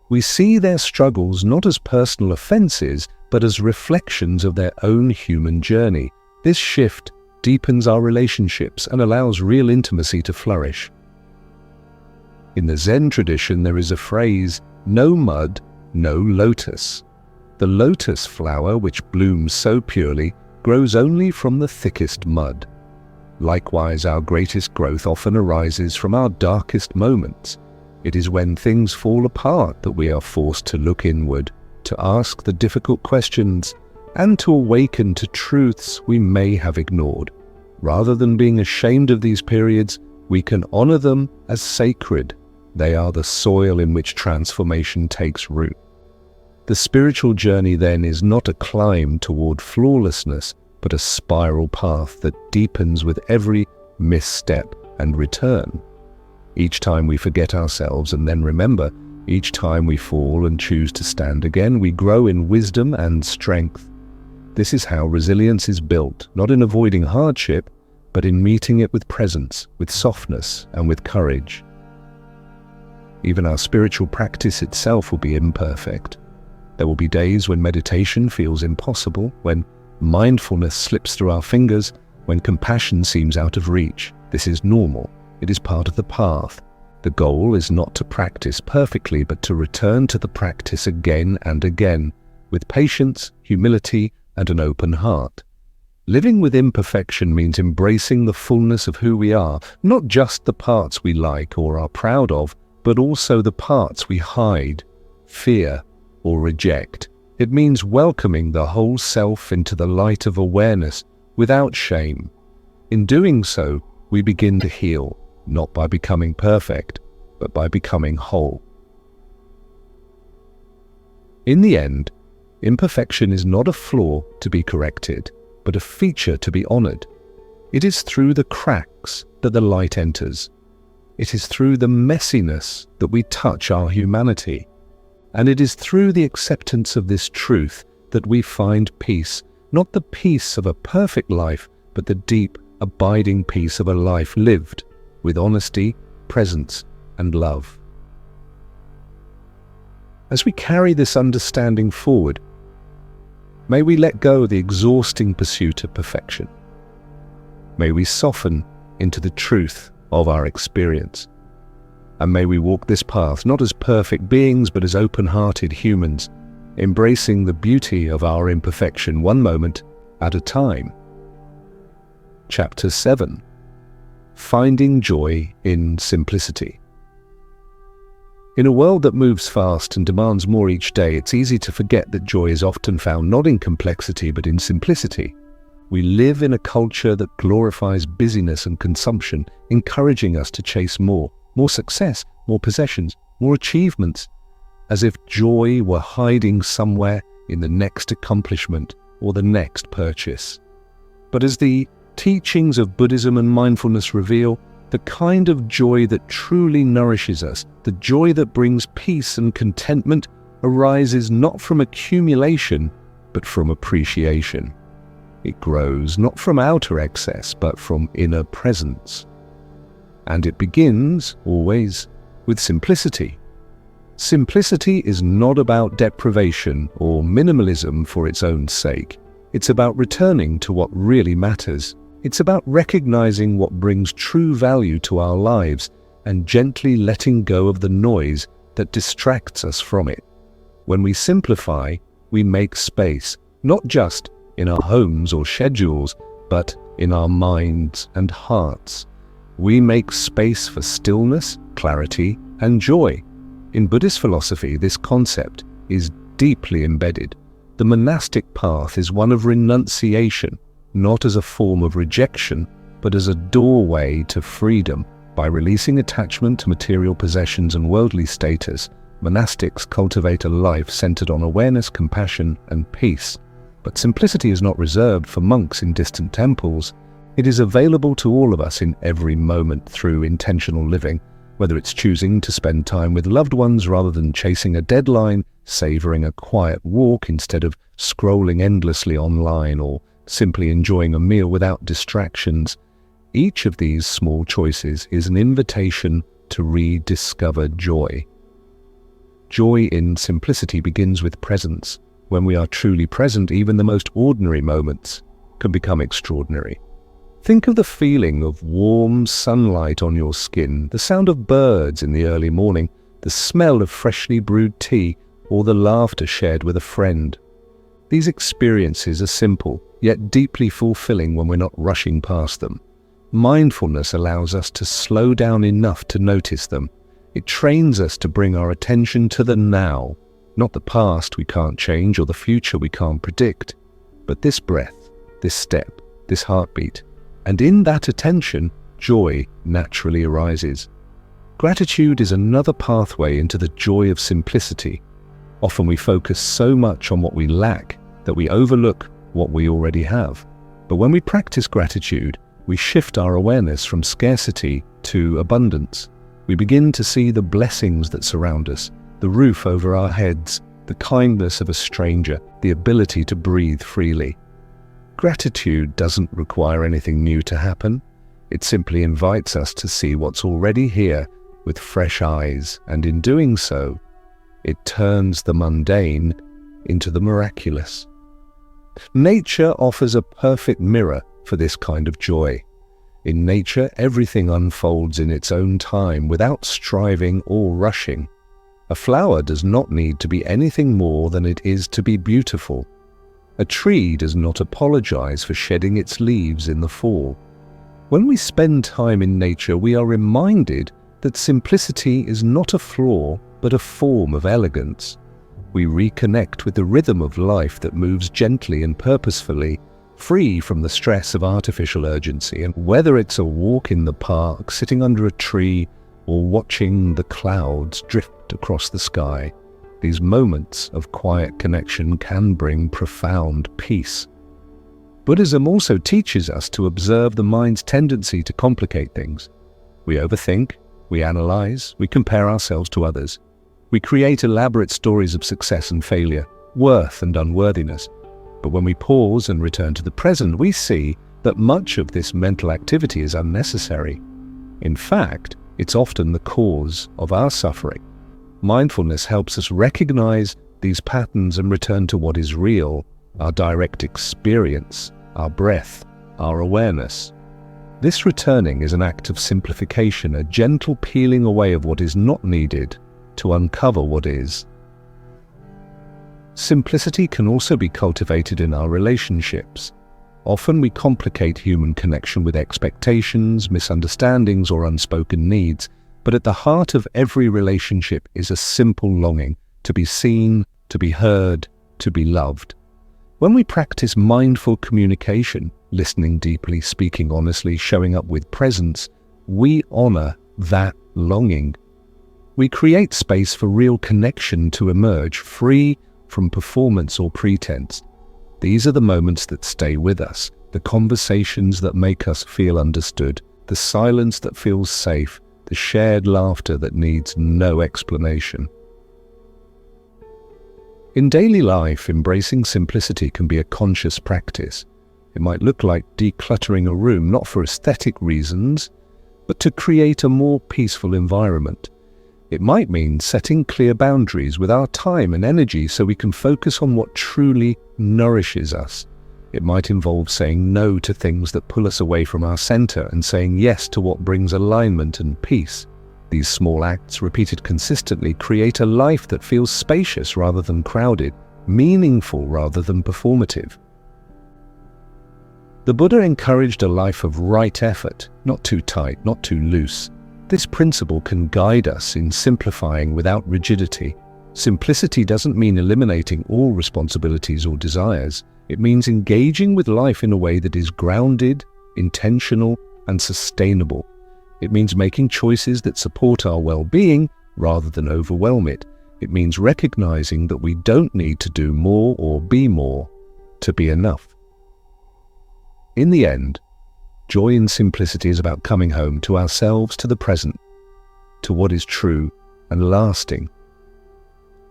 We see their struggles not as personal offenses, but as reflections of their own human journey. This shift deepens our relationships and allows real intimacy to flourish. In the Zen tradition, there is a phrase, "No mud, no lotus." The lotus flower, which blooms so purely, grows only from the thickest mud. Likewise, our greatest growth often arises from our darkest moments. It is when things fall apart that we are forced to look inward, to ask the difficult questions, and to awaken to truths we may have ignored. Rather than being ashamed of these periods, we can honor them as sacred. They are the soil in which transformation takes root. The spiritual journey then is not a climb toward flawlessness, but a spiral path that deepens with every misstep and return. Each time we forget ourselves and then remember, each time we fall and choose to stand again, we grow in wisdom and strength. This is how resilience is built, not in avoiding hardship, but in meeting it with presence, with softness, and with courage. Even our spiritual practice itself will be imperfect. There will be days when meditation feels impossible, when mindfulness slips through our fingers, when compassion seems out of reach. This is normal. It is part of the path. The goal is not to practice perfectly, but to return to the practice again and again, with patience, humility, and an open heart. Living with imperfection means embracing the fullness of who we are, not just the parts we like or are proud of, but also the parts we hide, fear, or reject. It means welcoming the whole self into the light of awareness without shame. In doing so, we begin to heal, not by becoming perfect, but by becoming whole. In the end, imperfection is not a flaw to be corrected, but a feature to be honored. It is through the cracks that the light enters. It is through the messiness that we touch our humanity. And it is through the acceptance of this truth that we find peace, not the peace of a perfect life, but the deep, abiding peace of a life lived with honesty, presence, and love. As we carry this understanding forward, may we let go of the exhausting pursuit of perfection. May we soften into the truth of our experience. And may we walk this path not as perfect beings, but as open-hearted humans, embracing the beauty of our imperfection one moment at a time. Chapter 7. Finding Joy in Simplicity. In a world that moves fast and demands more each day, it's easy to forget that joy is often found not in complexity but in simplicity. We live in a culture that glorifies busyness and consumption, encouraging us to chase more success, more possessions, more achievements, as if joy were hiding somewhere in the next accomplishment or the next purchase. But as the teachings of Buddhism and mindfulness reveal, the kind of joy that truly nourishes us, the joy that brings peace and contentment, arises not from accumulation, but from appreciation. It grows not from outer excess, but from inner presence. And it begins, always, with simplicity. Simplicity is not about deprivation or minimalism for its own sake. It's about returning to what really matters. It's about recognizing what brings true value to our lives and gently letting go of the noise that distracts us from it. When we simplify, we make space, not just in our homes or schedules, but in our minds and hearts. We make space for stillness, clarity, and joy. In Buddhist philosophy, this concept is deeply embedded. The monastic path is one of renunciation, not as a form of rejection, but as a doorway to freedom. By releasing attachment to material possessions and worldly status, monastics cultivate a life centered on awareness, compassion, and peace. But simplicity is not reserved for monks in distant temples. It is available to all of us in every moment through intentional living, whether it's choosing to spend time with loved ones rather than chasing a deadline, savoring a quiet walk instead of scrolling endlessly online, or simply enjoying a meal without distractions. Each of these small choices is an invitation to rediscover joy. Joy in simplicity begins with presence. When we are truly present, even the most ordinary moments can become extraordinary. Think of the feeling of warm sunlight on your skin, the sound of birds in the early morning, the smell of freshly brewed tea, or the laughter shared with a friend. These experiences are simple, yet deeply fulfilling when we're not rushing past them. Mindfulness allows us to slow down enough to notice them. It trains us to bring our attention to the now, not the past we can't change or the future we can't predict, but this breath, this step, this heartbeat. And in that attention, joy naturally arises. Gratitude is another pathway into the joy of simplicity. Often we focus so much on what we lack that we overlook what we already have. But when we practice gratitude, we shift our awareness from scarcity to abundance. We begin to see the blessings that surround us, the roof over our heads, the kindness of a stranger, the ability to breathe freely. Gratitude doesn't require anything new to happen. It simply invites us to see what's already here with fresh eyes, and in doing so, it turns the mundane into the miraculous. Nature offers a perfect mirror for this kind of joy. In nature, everything unfolds in its own time without striving or rushing. A flower does not need to be anything more than it is to be beautiful. A tree does not apologize for shedding its leaves in the fall. When we spend time in nature, we are reminded that simplicity is not a flaw, but a form of elegance. We reconnect with the rhythm of life that moves gently and purposefully, free from the stress of artificial urgency. And whether it's a walk in the park, sitting under a tree, or watching the clouds drift across the sky, these moments of quiet connection can bring profound peace. Buddhism also teaches us to observe the mind's tendency to complicate things. We overthink, we analyze, we compare ourselves to others. We create elaborate stories of success and failure, worth and unworthiness. But when we pause and return to the present, we see that much of this mental activity is unnecessary. In fact, it's often the cause of our suffering. Mindfulness helps us recognize these patterns and return to what is real, our direct experience, our breath, our awareness. This returning is an act of simplification, a gentle peeling away of what is not needed to uncover what is. Simplicity can also be cultivated in our relationships. Often we complicate human connection with expectations, misunderstandings, or unspoken needs, but at the heart of every relationship is a simple longing to be seen, to be heard, to be loved. When we practice mindful communication, listening deeply, speaking honestly, showing up with presence, we honor that longing. We create space for real connection to emerge, free from performance or pretense. These are the moments that stay with us, the conversations that make us feel understood, the silence that feels safe, the shared laughter that needs no explanation. In daily life, embracing simplicity can be a conscious practice. It might look like decluttering a room, not for aesthetic reasons, but to create a more peaceful environment. It might mean setting clear boundaries with our time and energy so we can focus on what truly nourishes us. It might involve saying no to things that pull us away from our center and saying yes to what brings alignment and peace. These small acts, repeated consistently, create a life that feels spacious rather than crowded, meaningful rather than performative. The Buddha encouraged a life of right effort, not too tight, not too loose. This principle can guide us in simplifying without rigidity. Simplicity doesn't mean eliminating all responsibilities or desires. It means engaging with life in a way that is grounded, intentional, and sustainable. It means making choices that support our well-being rather than overwhelm it. It means recognizing that we don't need to do more or be more to be enough. In the end, joy in simplicity is about coming home to ourselves, to the present, to what is true and lasting.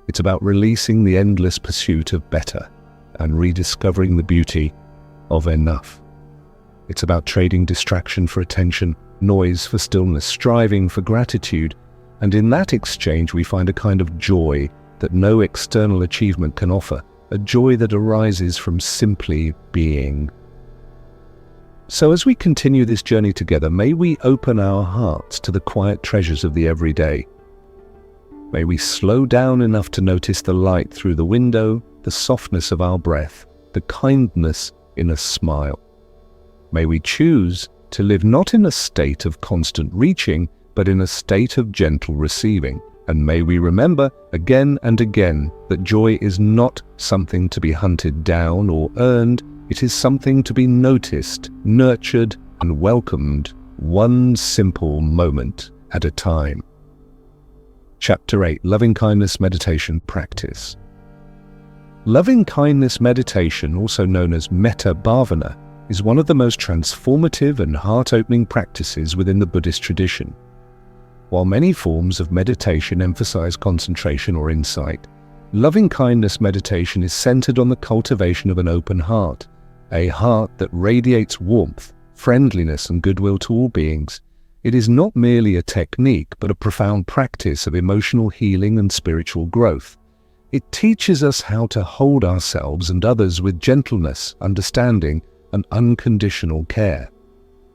It's about releasing the endless pursuit of better and rediscovering the beauty of enough. It's about trading distraction for attention, noise for stillness, striving for gratitude, and in that exchange we find a kind of joy that no external achievement can offer, a joy that arises from simply being. So as we continue this journey together, may we open our hearts to the quiet treasures of the everyday. May we slow down enough to notice the light through the window, the softness of our breath, the kindness in a smile. May we choose to live not in a state of constant reaching, but in a state of gentle receiving. And may we remember again and again that joy is not something to be hunted down or earned. It is something to be noticed, nurtured, and welcomed, one simple moment at a time. Chapter 8. Loving-kindness meditation practice. Loving-kindness meditation, also known as metta bhavana, is one of the most transformative and heart-opening practices within the Buddhist tradition. While many forms of meditation emphasize concentration or insight, loving-kindness meditation is centered on the cultivation of an open heart, a heart that radiates warmth, friendliness, and goodwill to all beings. It is not merely a technique, but a profound practice of emotional healing and spiritual growth. It teaches us how to hold ourselves and others with gentleness, understanding, and unconditional care.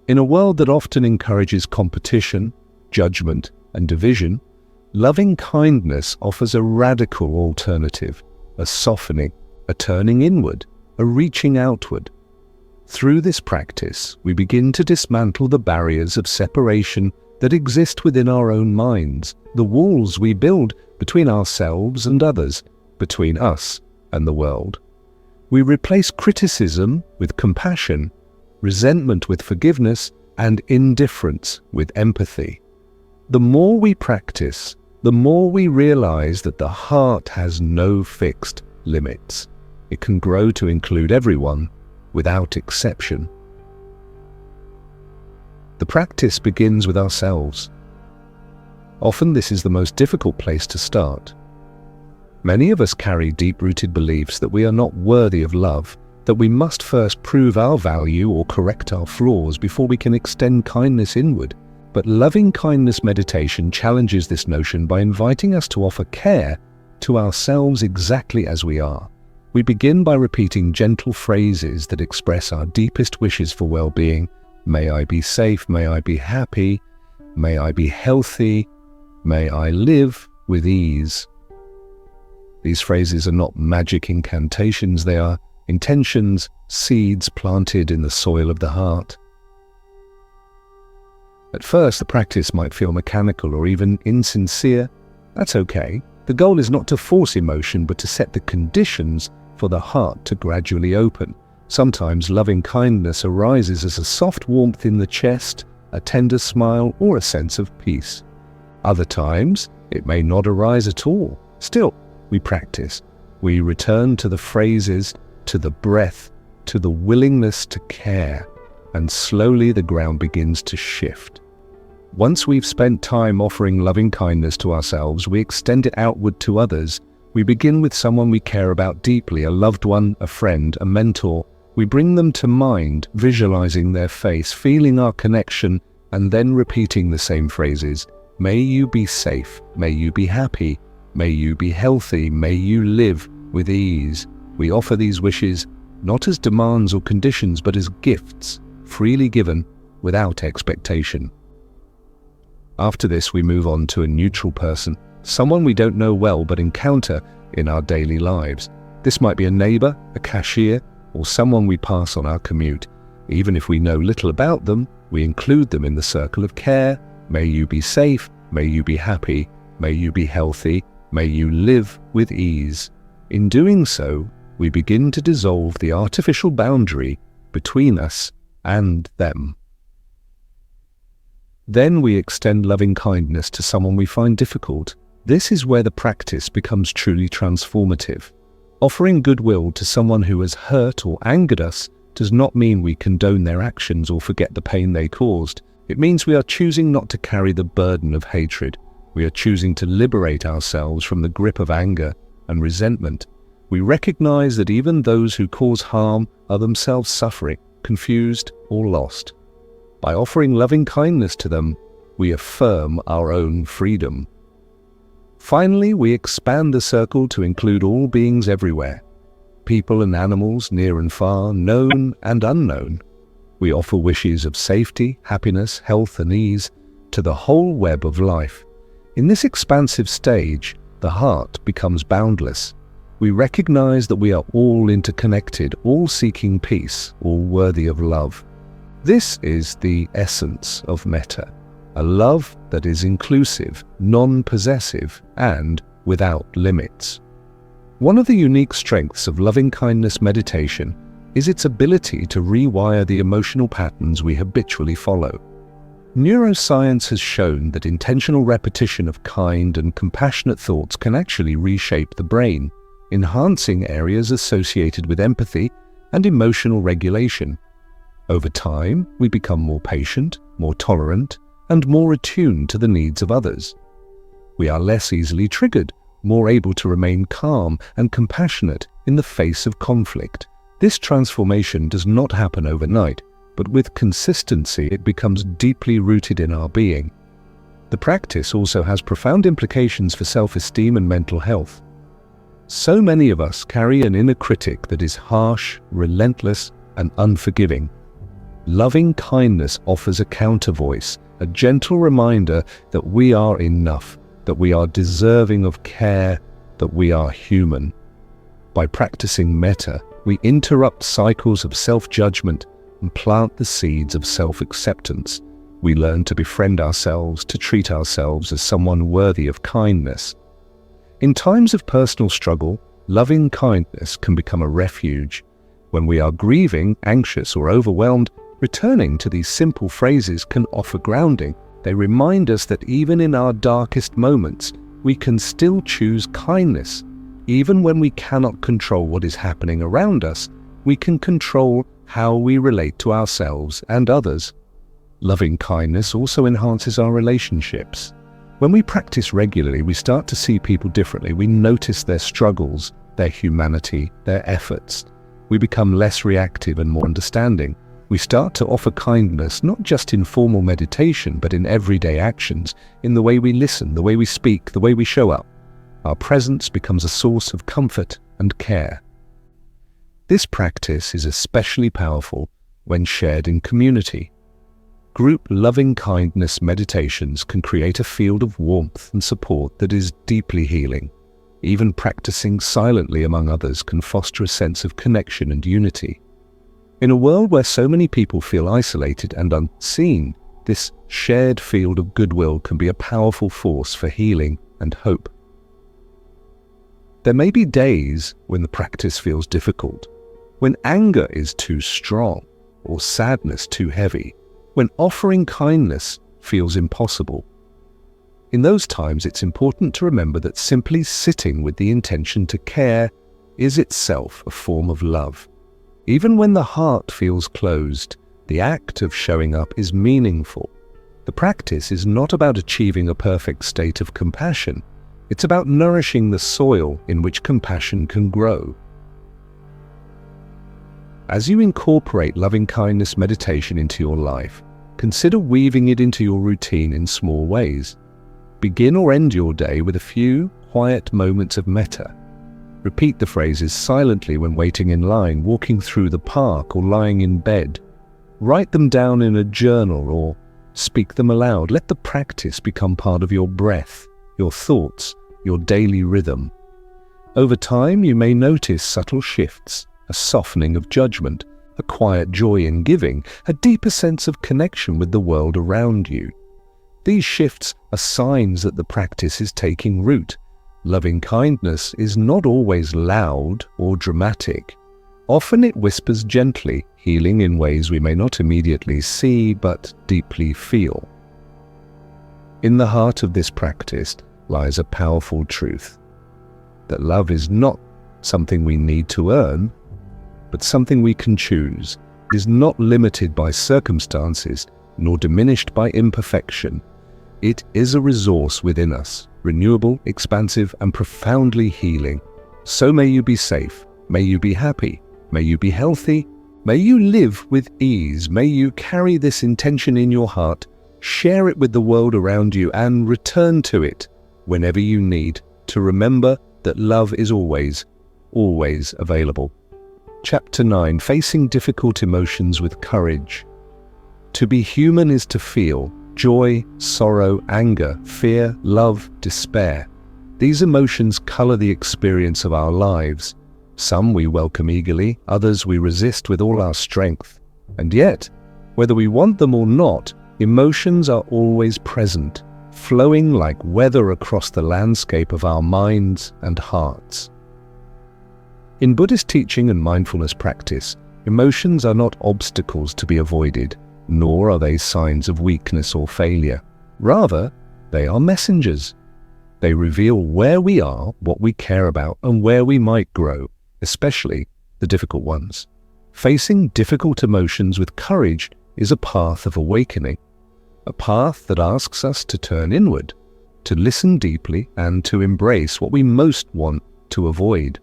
In a world that often encourages competition, judgment, and division, loving kindness offers a radical alternative, a softening, a turning inward, a reaching outward. Through this practice, we begin to dismantle the barriers of separation that exist within our own minds, the walls we build between ourselves and others, between us and the world. We replace criticism with compassion, resentment with forgiveness, and indifference with empathy. The more we practice, the more we realize that the heart has no fixed limits. It can grow to include everyone, without exception. The practice begins with ourselves. Often this is the most difficult place to start. Many of us carry deep-rooted beliefs that we are not worthy of love, that we must first prove our value or correct our flaws before we can extend kindness inward. But loving-kindness meditation challenges this notion by inviting us to offer care to ourselves exactly as we are. We begin by repeating gentle phrases that express our deepest wishes for well-being. May I be safe, may I be happy, may I be healthy, may I live with ease. These phrases are not magic incantations, they are intentions, seeds planted in the soil of the heart. At first, the practice might feel mechanical or even insincere. That's okay. The goal is not to force emotion, but to set the conditions for the heart to gradually open. Sometimes loving kindness arises as a soft warmth in the chest, a tender smile, or a sense of peace. Other times, it may not arise at all. Still, we practice. We return to the phrases, to the breath, to the willingness to care, and slowly the ground begins to shift. Once we've spent time offering loving kindness to ourselves, we extend it outward to others. We begin with someone we care about deeply, a loved one, a friend, a mentor. We bring them to mind, visualizing their face, feeling our connection, and then repeating the same phrases. May you be safe, may you be happy, may you be healthy, may you live with ease. We offer these wishes not as demands or conditions, but as gifts, freely given, without expectation. After this, we move on to a neutral person, someone we don't know well but encounter in our daily lives. This might be a neighbor, a cashier, or someone we pass on our commute. Even if we know little about them, we include them in the circle of care. May you be safe, may you be happy, may you be healthy, may you live with ease. In doing so, we begin to dissolve the artificial boundary between us and them. Then we extend loving kindness to someone we find difficult. This is where the practice becomes truly transformative. Offering goodwill to someone who has hurt or angered us does not mean we condone their actions or forget the pain they caused. It means we are choosing not to carry the burden of hatred. We are choosing to liberate ourselves from the grip of anger and resentment. We recognize that even those who cause harm are themselves suffering, confused, or lost. By offering loving kindness to them, we affirm our own freedom. Finally, we expand the circle to include all beings everywhere, people and animals near and far, known and unknown. We offer wishes of safety, happiness, health, and ease to the whole web of life. In this expansive stage, the heart becomes boundless. We recognize that we are all interconnected, all seeking peace, all worthy of love. This is the essence of metta, a love that is inclusive, non-possessive, and without limits. One of the unique strengths of loving-kindness meditation is its ability to rewire the emotional patterns we habitually follow. Neuroscience has shown that intentional repetition of kind and compassionate thoughts can actually reshape the brain, enhancing areas associated with empathy and emotional regulation. Over time, we become more patient, more tolerant, and more attuned to the needs of others. We are less easily triggered, more able to remain calm and compassionate in the face of conflict. This transformation does not happen overnight, but with consistency it becomes deeply rooted in our being. The practice also has profound implications for self-esteem and mental health. So many of us carry an inner critic that is harsh, relentless, and unforgiving. Loving kindness offers a counter-voice, a gentle reminder that we are enough, that we are deserving of care, that we are human. By practicing metta, we interrupt cycles of self-judgment and plant the seeds of self-acceptance. We learn to befriend ourselves, to treat ourselves as someone worthy of kindness. In times of personal struggle, loving kindness can become a refuge. When we are grieving, anxious, or overwhelmed, returning to these simple phrases can offer grounding. They remind us that even in our darkest moments, we can still choose kindness. Even when we cannot control what is happening around us, we can control how we relate to ourselves and others. Loving kindness also enhances our relationships. When we practice regularly, we start to see people differently. We notice their struggles, their humanity, their efforts. We become less reactive and more understanding. We start to offer kindness not just in formal meditation, but in everyday actions, in the way we listen, the way we speak, the way we show up. Our presence becomes a source of comfort and care. This practice is especially powerful when shared in community. Group loving-kindness meditations can create a field of warmth and support that is deeply healing. Even practicing silently among others can foster a sense of connection and unity. In a world where so many people feel isolated and unseen, this shared field of goodwill can be a powerful force for healing and hope. There may be days when the practice feels difficult, when anger is too strong or sadness too heavy, when offering kindness feels impossible. In those times, it's important to remember that simply sitting with the intention to care is itself a form of love. Even when the heart feels closed, the act of showing up is meaningful. The practice is not about achieving a perfect state of compassion. It's about nourishing the soil in which compassion can grow. As you incorporate loving-kindness meditation into your life, consider weaving it into your routine in small ways. Begin or end your day with a few quiet moments of metta. Repeat the phrases silently when waiting in line, walking through the park, or lying in bed. Write them down in a journal or speak them aloud. Let the practice become part of your breath, your thoughts, your daily rhythm. Over time, you may notice subtle shifts, a softening of judgment, a quiet joy in giving, a deeper sense of connection with the world around you. These shifts are signs that the practice is taking root. Loving kindness is not always loud or dramatic. Often it whispers gently, healing in ways we may not immediately see but deeply feel. In the heart of this practice lies a powerful truth, that love is not something we need to earn, but something we can choose. It is not limited by circumstances, nor diminished by imperfection. It is a resource within us, renewable, expansive, and profoundly healing. So may you be safe, may you be happy, may you be healthy, may you live with ease, may you carry this intention in your heart, share it with the world around you, and return to it whenever you need to remember that love is always, always available. Chapter 9. Facing difficult emotions with courage. To be human is to feel joy, sorrow, anger, fear, love, despair. These emotions color the experience of our lives. Some we welcome eagerly, others we resist with all our strength. And yet, whether we want them or not, emotions are always present, flowing like weather across the landscape of our minds and hearts. In Buddhist teaching and mindfulness practice, emotions are not obstacles to be avoided, nor are they signs of weakness or failure. Rather, they are messengers. They reveal where we are, what we care about, and where we might grow, especially the difficult ones. Facing difficult emotions with courage is a path of awakening, a path that asks us to turn inward, to listen deeply, and to embrace what we most want to avoid.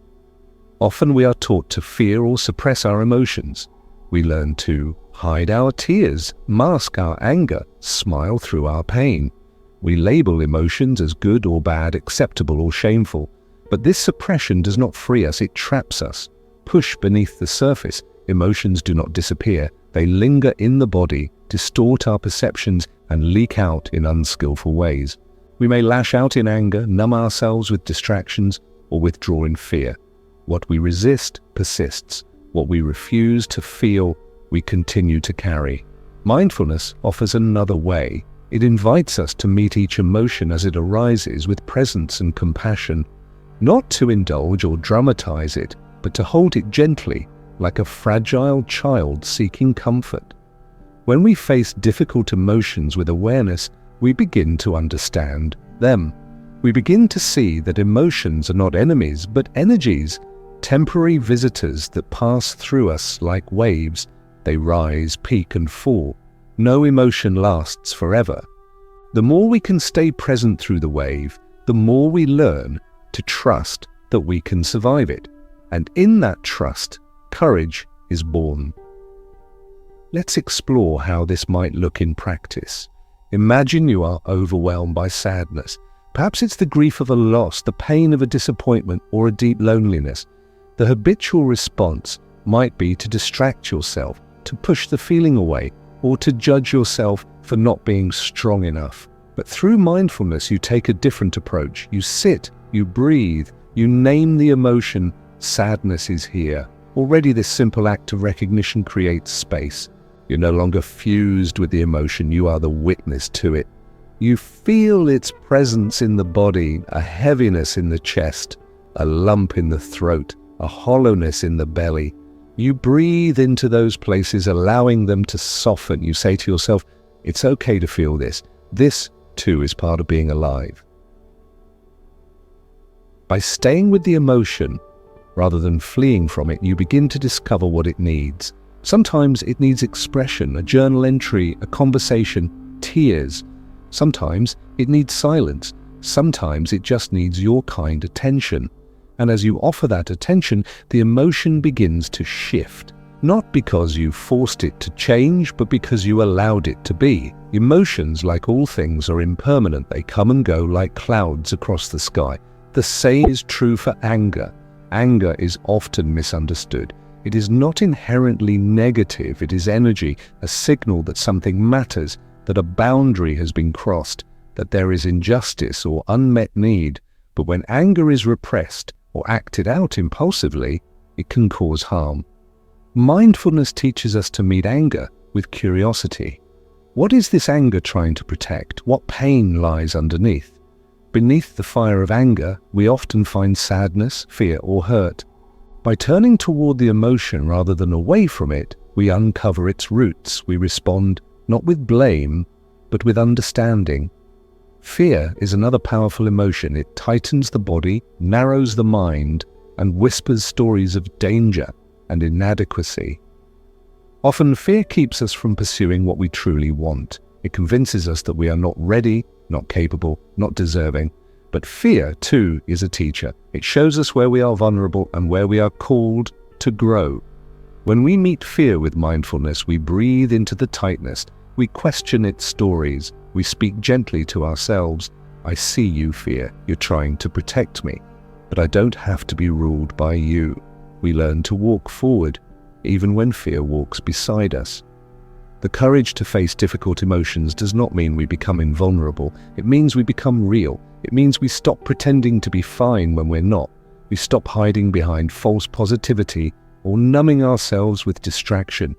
Often we are taught to fear or suppress our emotions. We learn to hide our tears, mask our anger, smile through our pain. We label emotions as good or bad, acceptable or shameful. But this suppression does not free us, it traps us. Pushed beneath the surface, emotions do not disappear. They linger in the body, distort our perceptions, and leak out in unskillful ways. We may lash out in anger, numb ourselves with distractions, or withdraw in fear. What we resist persists. What we refuse to feel, we continue to carry. Mindfulness offers another way. It invites us to meet each emotion as it arises with presence and compassion, not to indulge or dramatize it, but to hold it gently, like a fragile child seeking comfort. When we face difficult emotions with awareness, we begin to understand them. We begin to see that emotions are not enemies, but energies, temporary visitors that pass through us like waves. They rise, peak, and fall. No emotion lasts forever. The more we can stay present through the wave, the more we learn to trust that we can survive it. And in that trust, courage is born. Let's explore how this might look in practice. Imagine you are overwhelmed by sadness. Perhaps it's the grief of a loss, the pain of a disappointment, or a deep loneliness. The habitual response might be to distract yourself, to push the feeling away, or to judge yourself for not being strong enough. But through mindfulness, you take a different approach. You sit, you breathe, you name the emotion. Sadness is here. Already this simple act of recognition creates space. You're no longer fused with the emotion, you are the witness to it. You feel its presence in the body, a heaviness in the chest, a lump in the throat, a hollowness in the belly. You breathe into those places, allowing them to soften. You say to yourself, it's okay to feel this. This, too, is part of being alive. By staying with the emotion, rather than fleeing from it, you begin to discover what it needs. Sometimes it needs expression, a journal entry, a conversation, tears. Sometimes it needs silence. Sometimes it just needs your kind attention. And as you offer that attention, the emotion begins to shift. Not because you forced it to change, but because you allowed it to be. Emotions, like all things, are impermanent. They come and go like clouds across the sky. The same is true for anger. Anger is often misunderstood. It is not inherently negative. It is energy, a signal that something matters, that a boundary has been crossed, that there is injustice or unmet need. But when anger is repressed or acted out impulsively, it can cause harm. Mindfulness teaches us to meet anger with curiosity. What is this anger trying to protect? What pain lies underneath? Beneath the fire of anger, we often find sadness, fear, or hurt. By turning toward the emotion rather than away from it, we uncover its roots. We respond not with blame, but with understanding. Fear is another powerful emotion. It tightens the body, narrows the mind, and whispers stories of danger and inadequacy. Often fear keeps us from pursuing what we truly want. It convinces us that we are not ready, not capable, not deserving. But fear, too, is a teacher. It shows us where we are vulnerable and where we are called to grow. When we meet fear with mindfulness, we breathe into the tightness. We question its stories. We speak gently to ourselves. I see you, fear. You're trying to protect me. But I don't have to be ruled by you. We learn to walk forward, even when fear walks beside us. The courage to face difficult emotions does not mean we become invulnerable. It means we become real. It means we stop pretending to be fine when we're not. We stop hiding behind false positivity or numbing ourselves with distraction.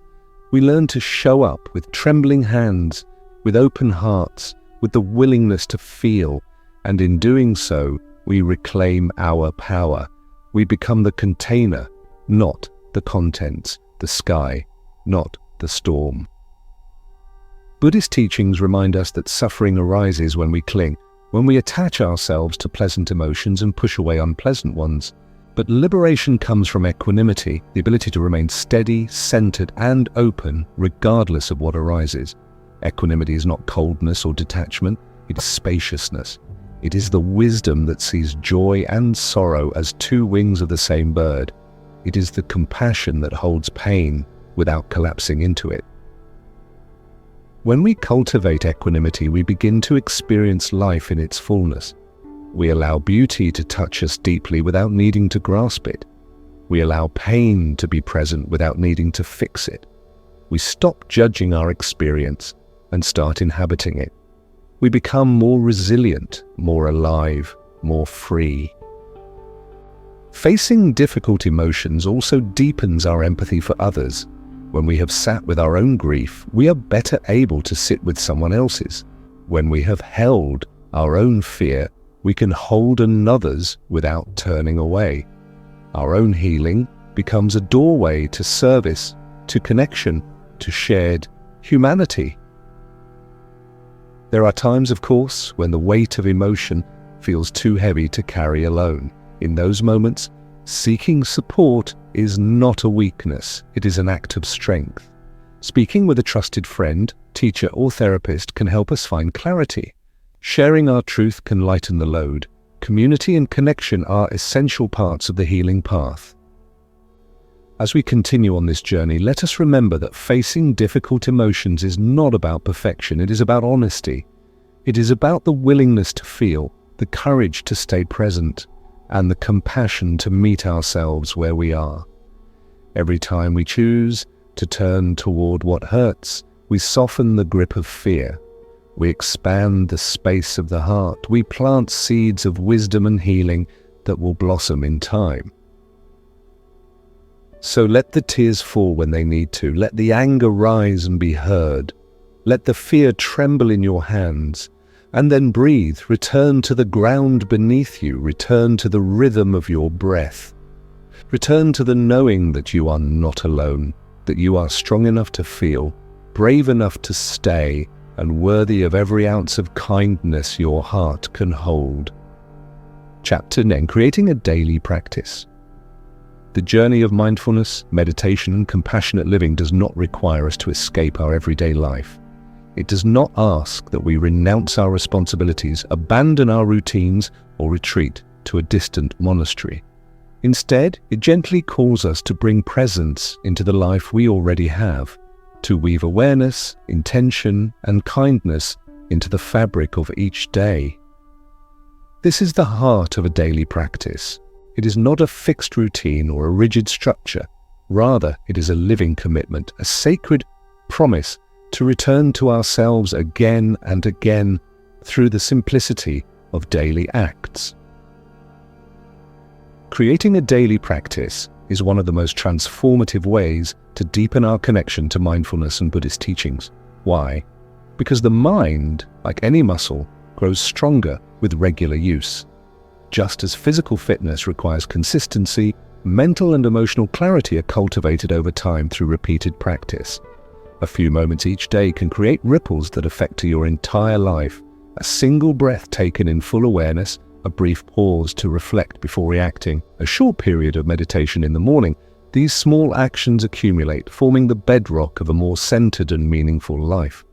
We learn to show up with trembling hands, with open hearts, with the willingness to feel, and in doing so, we reclaim our power. We become the container, not the contents, the sky, not the storm. Buddhist teachings remind us that suffering arises when we cling, when we attach ourselves to pleasant emotions and push away unpleasant ones. But liberation comes from equanimity, the ability to remain steady, centered, and open, regardless of what arises. Equanimity is not coldness or detachment, it is spaciousness. It is the wisdom that sees joy and sorrow as two wings of the same bird. It is the compassion that holds pain without collapsing into it. When we cultivate equanimity, we begin to experience life in its fullness. We allow beauty to touch us deeply without needing to grasp it. We allow pain to be present without needing to fix it. We stop judging our experience and start inhabiting it. We become more resilient, more alive, more free. Facing difficult emotions also deepens our empathy for others. When we have sat with our own grief, we are better able to sit with someone else's. When we have held our own fear, we can hold another's without turning away. Our own healing becomes a doorway to service, to connection, to shared humanity. There are times, of course, when the weight of emotion feels too heavy to carry alone. In those moments, seeking support is not a weakness, it is an act of strength. Speaking with a trusted friend, teacher, or therapist can help us find clarity. Sharing our truth can lighten the load. Community and connection are essential parts of the healing path. As we continue on this journey, let us remember that facing difficult emotions is not about perfection, it is about honesty. It is about the willingness to feel, the courage to stay present, and the compassion to meet ourselves where we are. Every time we choose to turn toward what hurts, we soften the grip of fear. We expand the space of the heart. We plant seeds of wisdom and healing that will blossom in time. So let the tears fall when they need to. Let the anger rise and be heard. Let the fear tremble in your hands. And then breathe. Return to the ground beneath you. Return to the rhythm of your breath. Return to the knowing that you are not alone, that you are strong enough to feel, brave enough to stay, and worthy of every ounce of kindness your heart can hold. Chapter 9: Creating a Daily Practice. The journey of mindfulness, meditation, and compassionate living does not require us to escape our everyday life. It does not ask that we renounce our responsibilities, abandon our routines, or retreat to a distant monastery. Instead, it gently calls us to bring presence into the life we already have, to weave awareness, intention, and kindness into the fabric of each day. This is the heart of a daily practice. It is not a fixed routine or a rigid structure. Rather, it is a living commitment, a sacred promise to return to ourselves again and again through the simplicity of daily acts. Creating a daily practice is one of the most transformative ways to deepen our connection to mindfulness and Buddhist teachings. Why? Because the mind, like any muscle, grows stronger with regular use. Just as physical fitness requires consistency, mental and emotional clarity are cultivated over time through repeated practice. A few moments each day can create ripples that affect your entire life. A single breath taken in full awareness, a brief pause to reflect before reacting, a short period of meditation in the morning. These small actions accumulate, forming the bedrock of a more centered and meaningful life.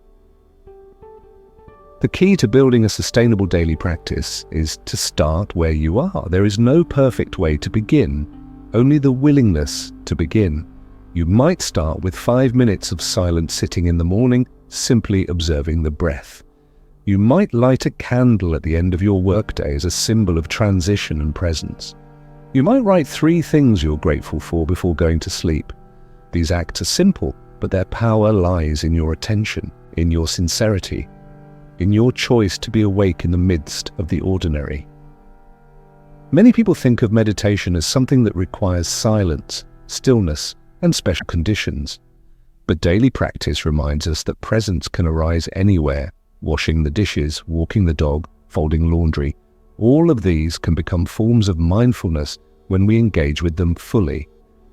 The key to building a sustainable daily practice is to start where you are. There is no perfect way to begin, only the willingness to begin. You might start with 5 minutes of silent sitting in the morning, simply observing the breath. You might light a candle at the end of your workday as a symbol of transition and presence. You might write 3 things you're grateful for before going to sleep. These acts are simple, but their power lies in your attention, in your sincerity, in your choice to be awake in the midst of the ordinary. Many people think of meditation as something that requires silence, stillness, and special conditions. But daily practice reminds us that presence can arise anywhere. Washing the dishes, walking the dog, folding laundry. All of these can become forms of mindfulness when we engage with them fully.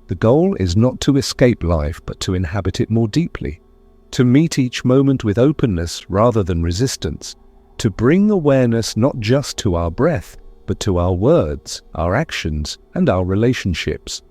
The goal is not to escape life, but to inhabit it more deeply. To meet each moment with openness rather than resistance. To bring awareness not just to our breath, but to our words, our actions, and our relationships.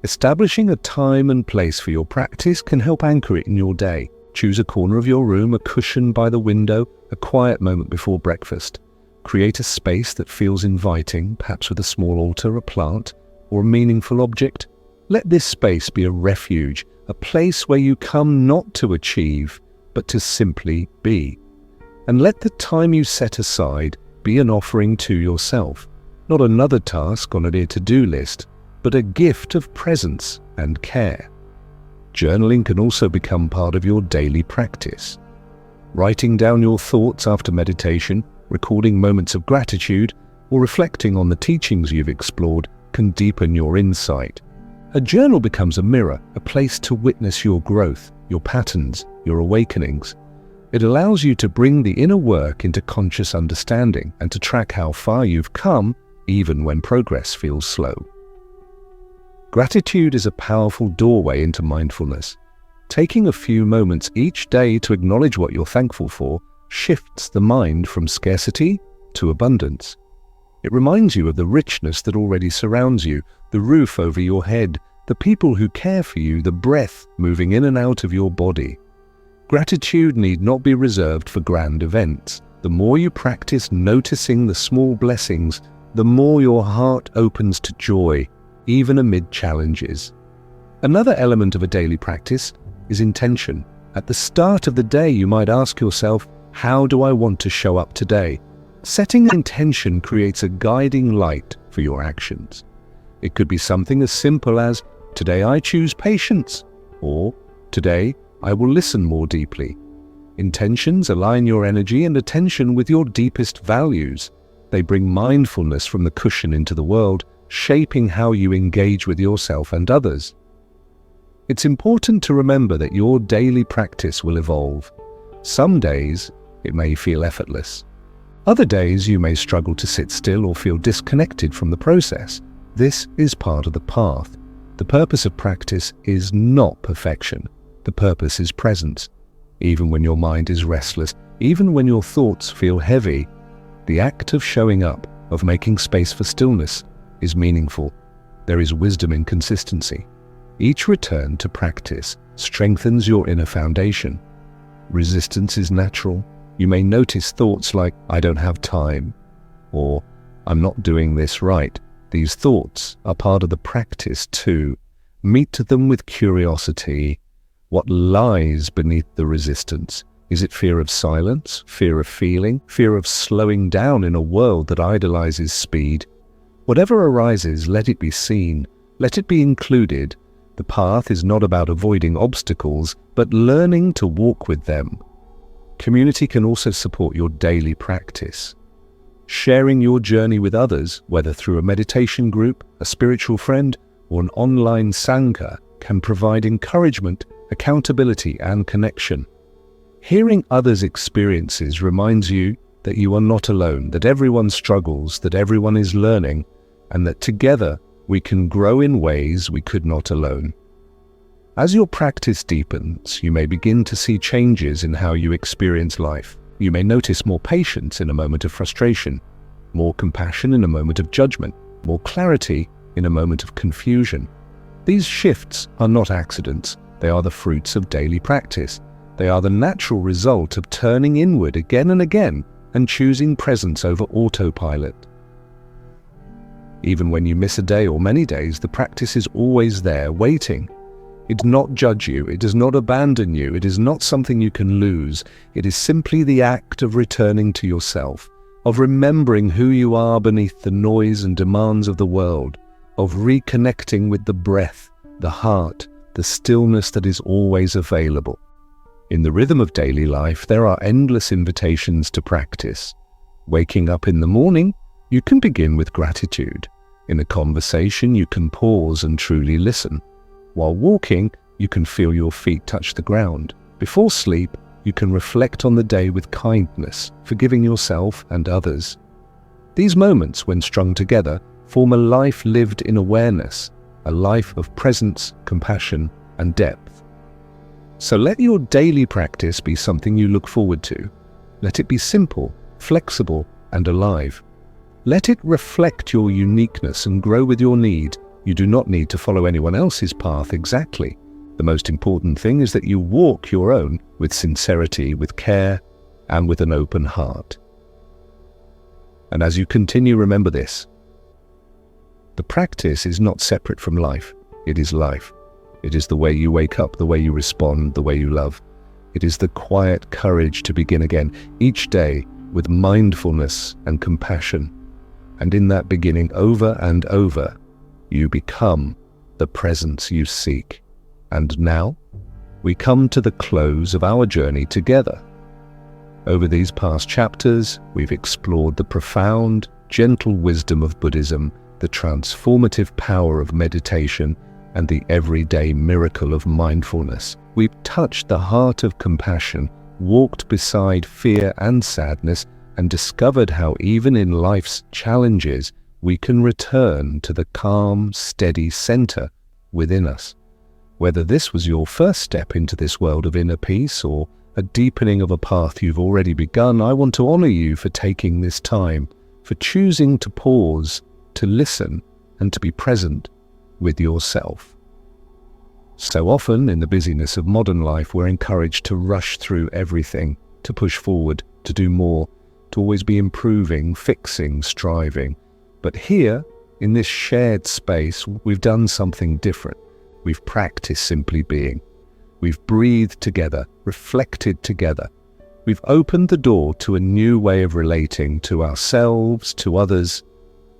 Establishing a time and place for your practice can help anchor it in your day. Choose a corner of your room, a cushion by the window, a quiet moment before breakfast. Create a space that feels inviting, perhaps with a small altar, a plant, or a meaningful object. Let this space be a refuge, a place where you come not to achieve, but to simply be. And let the time you set aside be an offering to yourself, not another task on a to-do list, but a gift of presence and care. Journaling can also become part of your daily practice. Writing down your thoughts after meditation, recording moments of gratitude, or reflecting on the teachings you've explored can deepen your insight. A journal becomes a mirror, a place to witness your growth, your patterns, your awakenings. It allows you to bring the inner work into conscious understanding and to track how far you've come, even when progress feels slow. Gratitude is a powerful doorway into mindfulness. Taking a few moments each day to acknowledge what you're thankful for shifts the mind from scarcity to abundance. It reminds you of the richness that already surrounds you, the roof over your head, the people who care for you, the breath moving in and out of your body. Gratitude need not be reserved for grand events. The more you practice noticing the small blessings, the more your heart opens to joy, even amid challenges. Another element of a daily practice is intention. At the start of the day, you might ask yourself, how do I want to show up today? Setting an intention creates a guiding light for your actions. It could be something as simple as, today I choose patience, or today I will listen more deeply. Intentions align your energy and attention with your deepest values. They bring mindfulness from the cushion into the world, shaping how you engage with yourself and others. It's important to remember that your daily practice will evolve. Some days it may feel effortless. Other days you may struggle to sit still or feel disconnected from the process. This is part of the path. The purpose of practice is not perfection. The purpose is presence. Even when your mind is restless, even when your thoughts feel heavy, the act of showing up, of making space for stillness, is meaningful. There is wisdom in consistency. Each return to practice strengthens your inner foundation. Resistance is natural. You may notice thoughts like, I don't have time, or I'm not doing this right. These thoughts are part of the practice too. Meet them with curiosity. What lies beneath the resistance? Is it fear of silence, fear of feeling, fear of slowing down in a world that idolizes speed? Whatever arises, let it be seen, let it be included. The path is not about avoiding obstacles, but learning to walk with them. Community can also support your daily practice. Sharing your journey with others, whether through a meditation group, a spiritual friend, or an online sangha, can provide encouragement, accountability, and connection. Hearing others' experiences reminds you that you are not alone, that everyone struggles, that everyone is learning, and that together we can grow in ways we could not alone. As your practice deepens, you may begin to see changes in how you experience life. You may notice more patience in a moment of frustration, more compassion in a moment of judgment, more clarity in a moment of confusion. These shifts are not accidents. They are the fruits of daily practice. They are the natural result of turning inward again and again and choosing presence over autopilot. Even when you miss a day or many days, the practice is always there, waiting. It does not judge you. It does not abandon you. It is not something you can lose. It is simply the act of returning to yourself, of remembering who you are beneath the noise and demands of the world, of reconnecting with the breath, the heart, the stillness that is always available. In the rhythm of daily life, there are endless invitations to practice. Waking up in the morning, you can begin with gratitude. In a conversation, you can pause and truly listen. While walking, you can feel your feet touch the ground. Before sleep, you can reflect on the day with kindness, forgiving yourself and others. These moments, when strung together, form a life lived in awareness, a life of presence, compassion, and depth. So let your daily practice be something you look forward to. Let it be simple, flexible, and alive. Let it reflect your uniqueness and grow with your need. You do not need to follow anyone else's path exactly. The most important thing is that you walk your own with sincerity, with care, and with an open heart. And as you continue, remember this: the practice is not separate from life. It is life. It is the way you wake up, the way you respond, the way you love. It is the quiet courage to begin again each day with mindfulness and compassion. And in that beginning, over and over, you become the presence you seek. And now, we come to the close of our journey together. Over these past chapters, we've explored the profound, gentle wisdom of Buddhism, the transformative power of meditation, and the everyday miracle of mindfulness. We've touched the heart of compassion, walked beside fear and sadness, and discovered how even in life's challenges, we can return to the calm, steady center within us. Whether this was your first step into this world of inner peace or a deepening of a path you've already begun, I want to honor you for taking this time, for choosing to pause, to listen, and to be present with yourself. So often in the busyness of modern life, we're encouraged to rush through everything, to push forward, to do more, to always be improving, fixing, striving. But here, in this shared space, we've done something different. We've practiced simply being. We've breathed together, reflected together. We've opened the door to a new way of relating to ourselves, to others,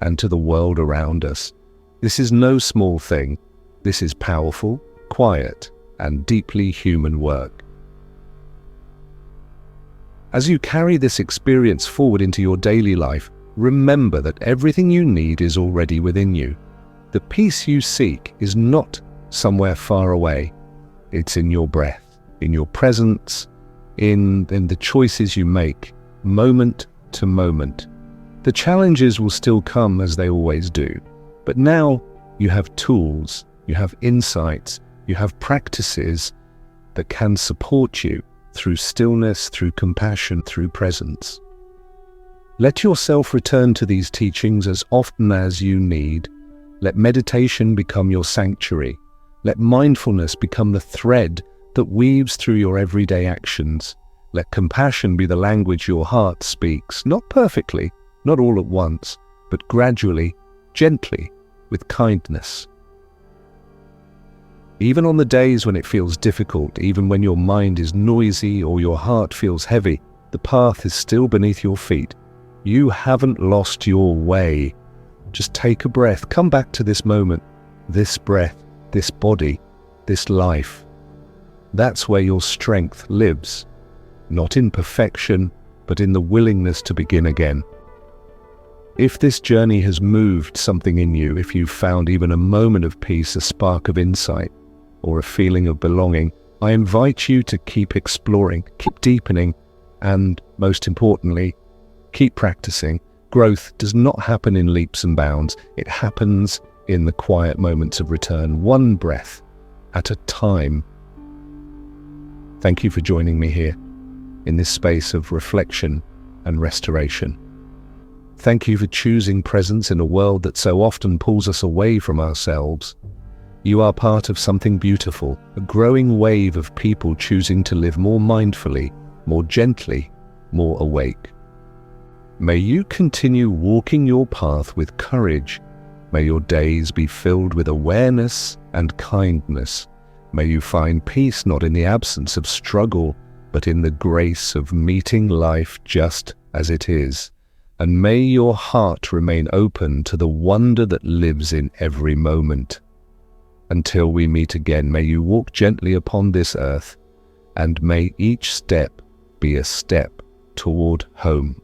and to the world around us. This is no small thing. This is powerful, quiet, and deeply human work. As you carry this experience forward into your daily life, remember that everything you need is already within you. The peace you seek is not somewhere far away. It's in your breath, in your presence, in the choices you make, moment to moment. The challenges will still come as they always do, but now you have tools, you have insights, you have practices that can support you through stillness, through compassion, through presence. Let yourself return to these teachings as often as you need. Let meditation become your sanctuary. Let mindfulness become the thread that weaves through your everyday actions. Let compassion be the language your heart speaks, not perfectly, not all at once, but gradually, gently, with kindness. Even on the days when it feels difficult, even when your mind is noisy or your heart feels heavy, the path is still beneath your feet. You haven't lost your way. Just take a breath, come back to this moment, this breath, this body, this life. That's where your strength lives, not in perfection, but in the willingness to begin again. If this journey has moved something in you, if you've found even a moment of peace, a spark of insight, or a feeling of belonging, I invite you to keep exploring, keep deepening, and most importantly, keep practicing. Growth does not happen in leaps and bounds. It happens in the quiet moments of return, one breath at a time. Thank you for joining me here in this space of reflection and restoration. Thank you for choosing presence in a world that so often pulls us away from ourselves. You are part of something beautiful, a growing wave of people choosing to live more mindfully, more gently, more awake. May you continue walking your path with courage. May your days be filled with awareness and kindness. May you find peace not in the absence of struggle, but in the grace of meeting life just as it is. And may your heart remain open to the wonder that lives in every moment. Until we meet again, may you walk gently upon this earth, and may each step be a step toward home.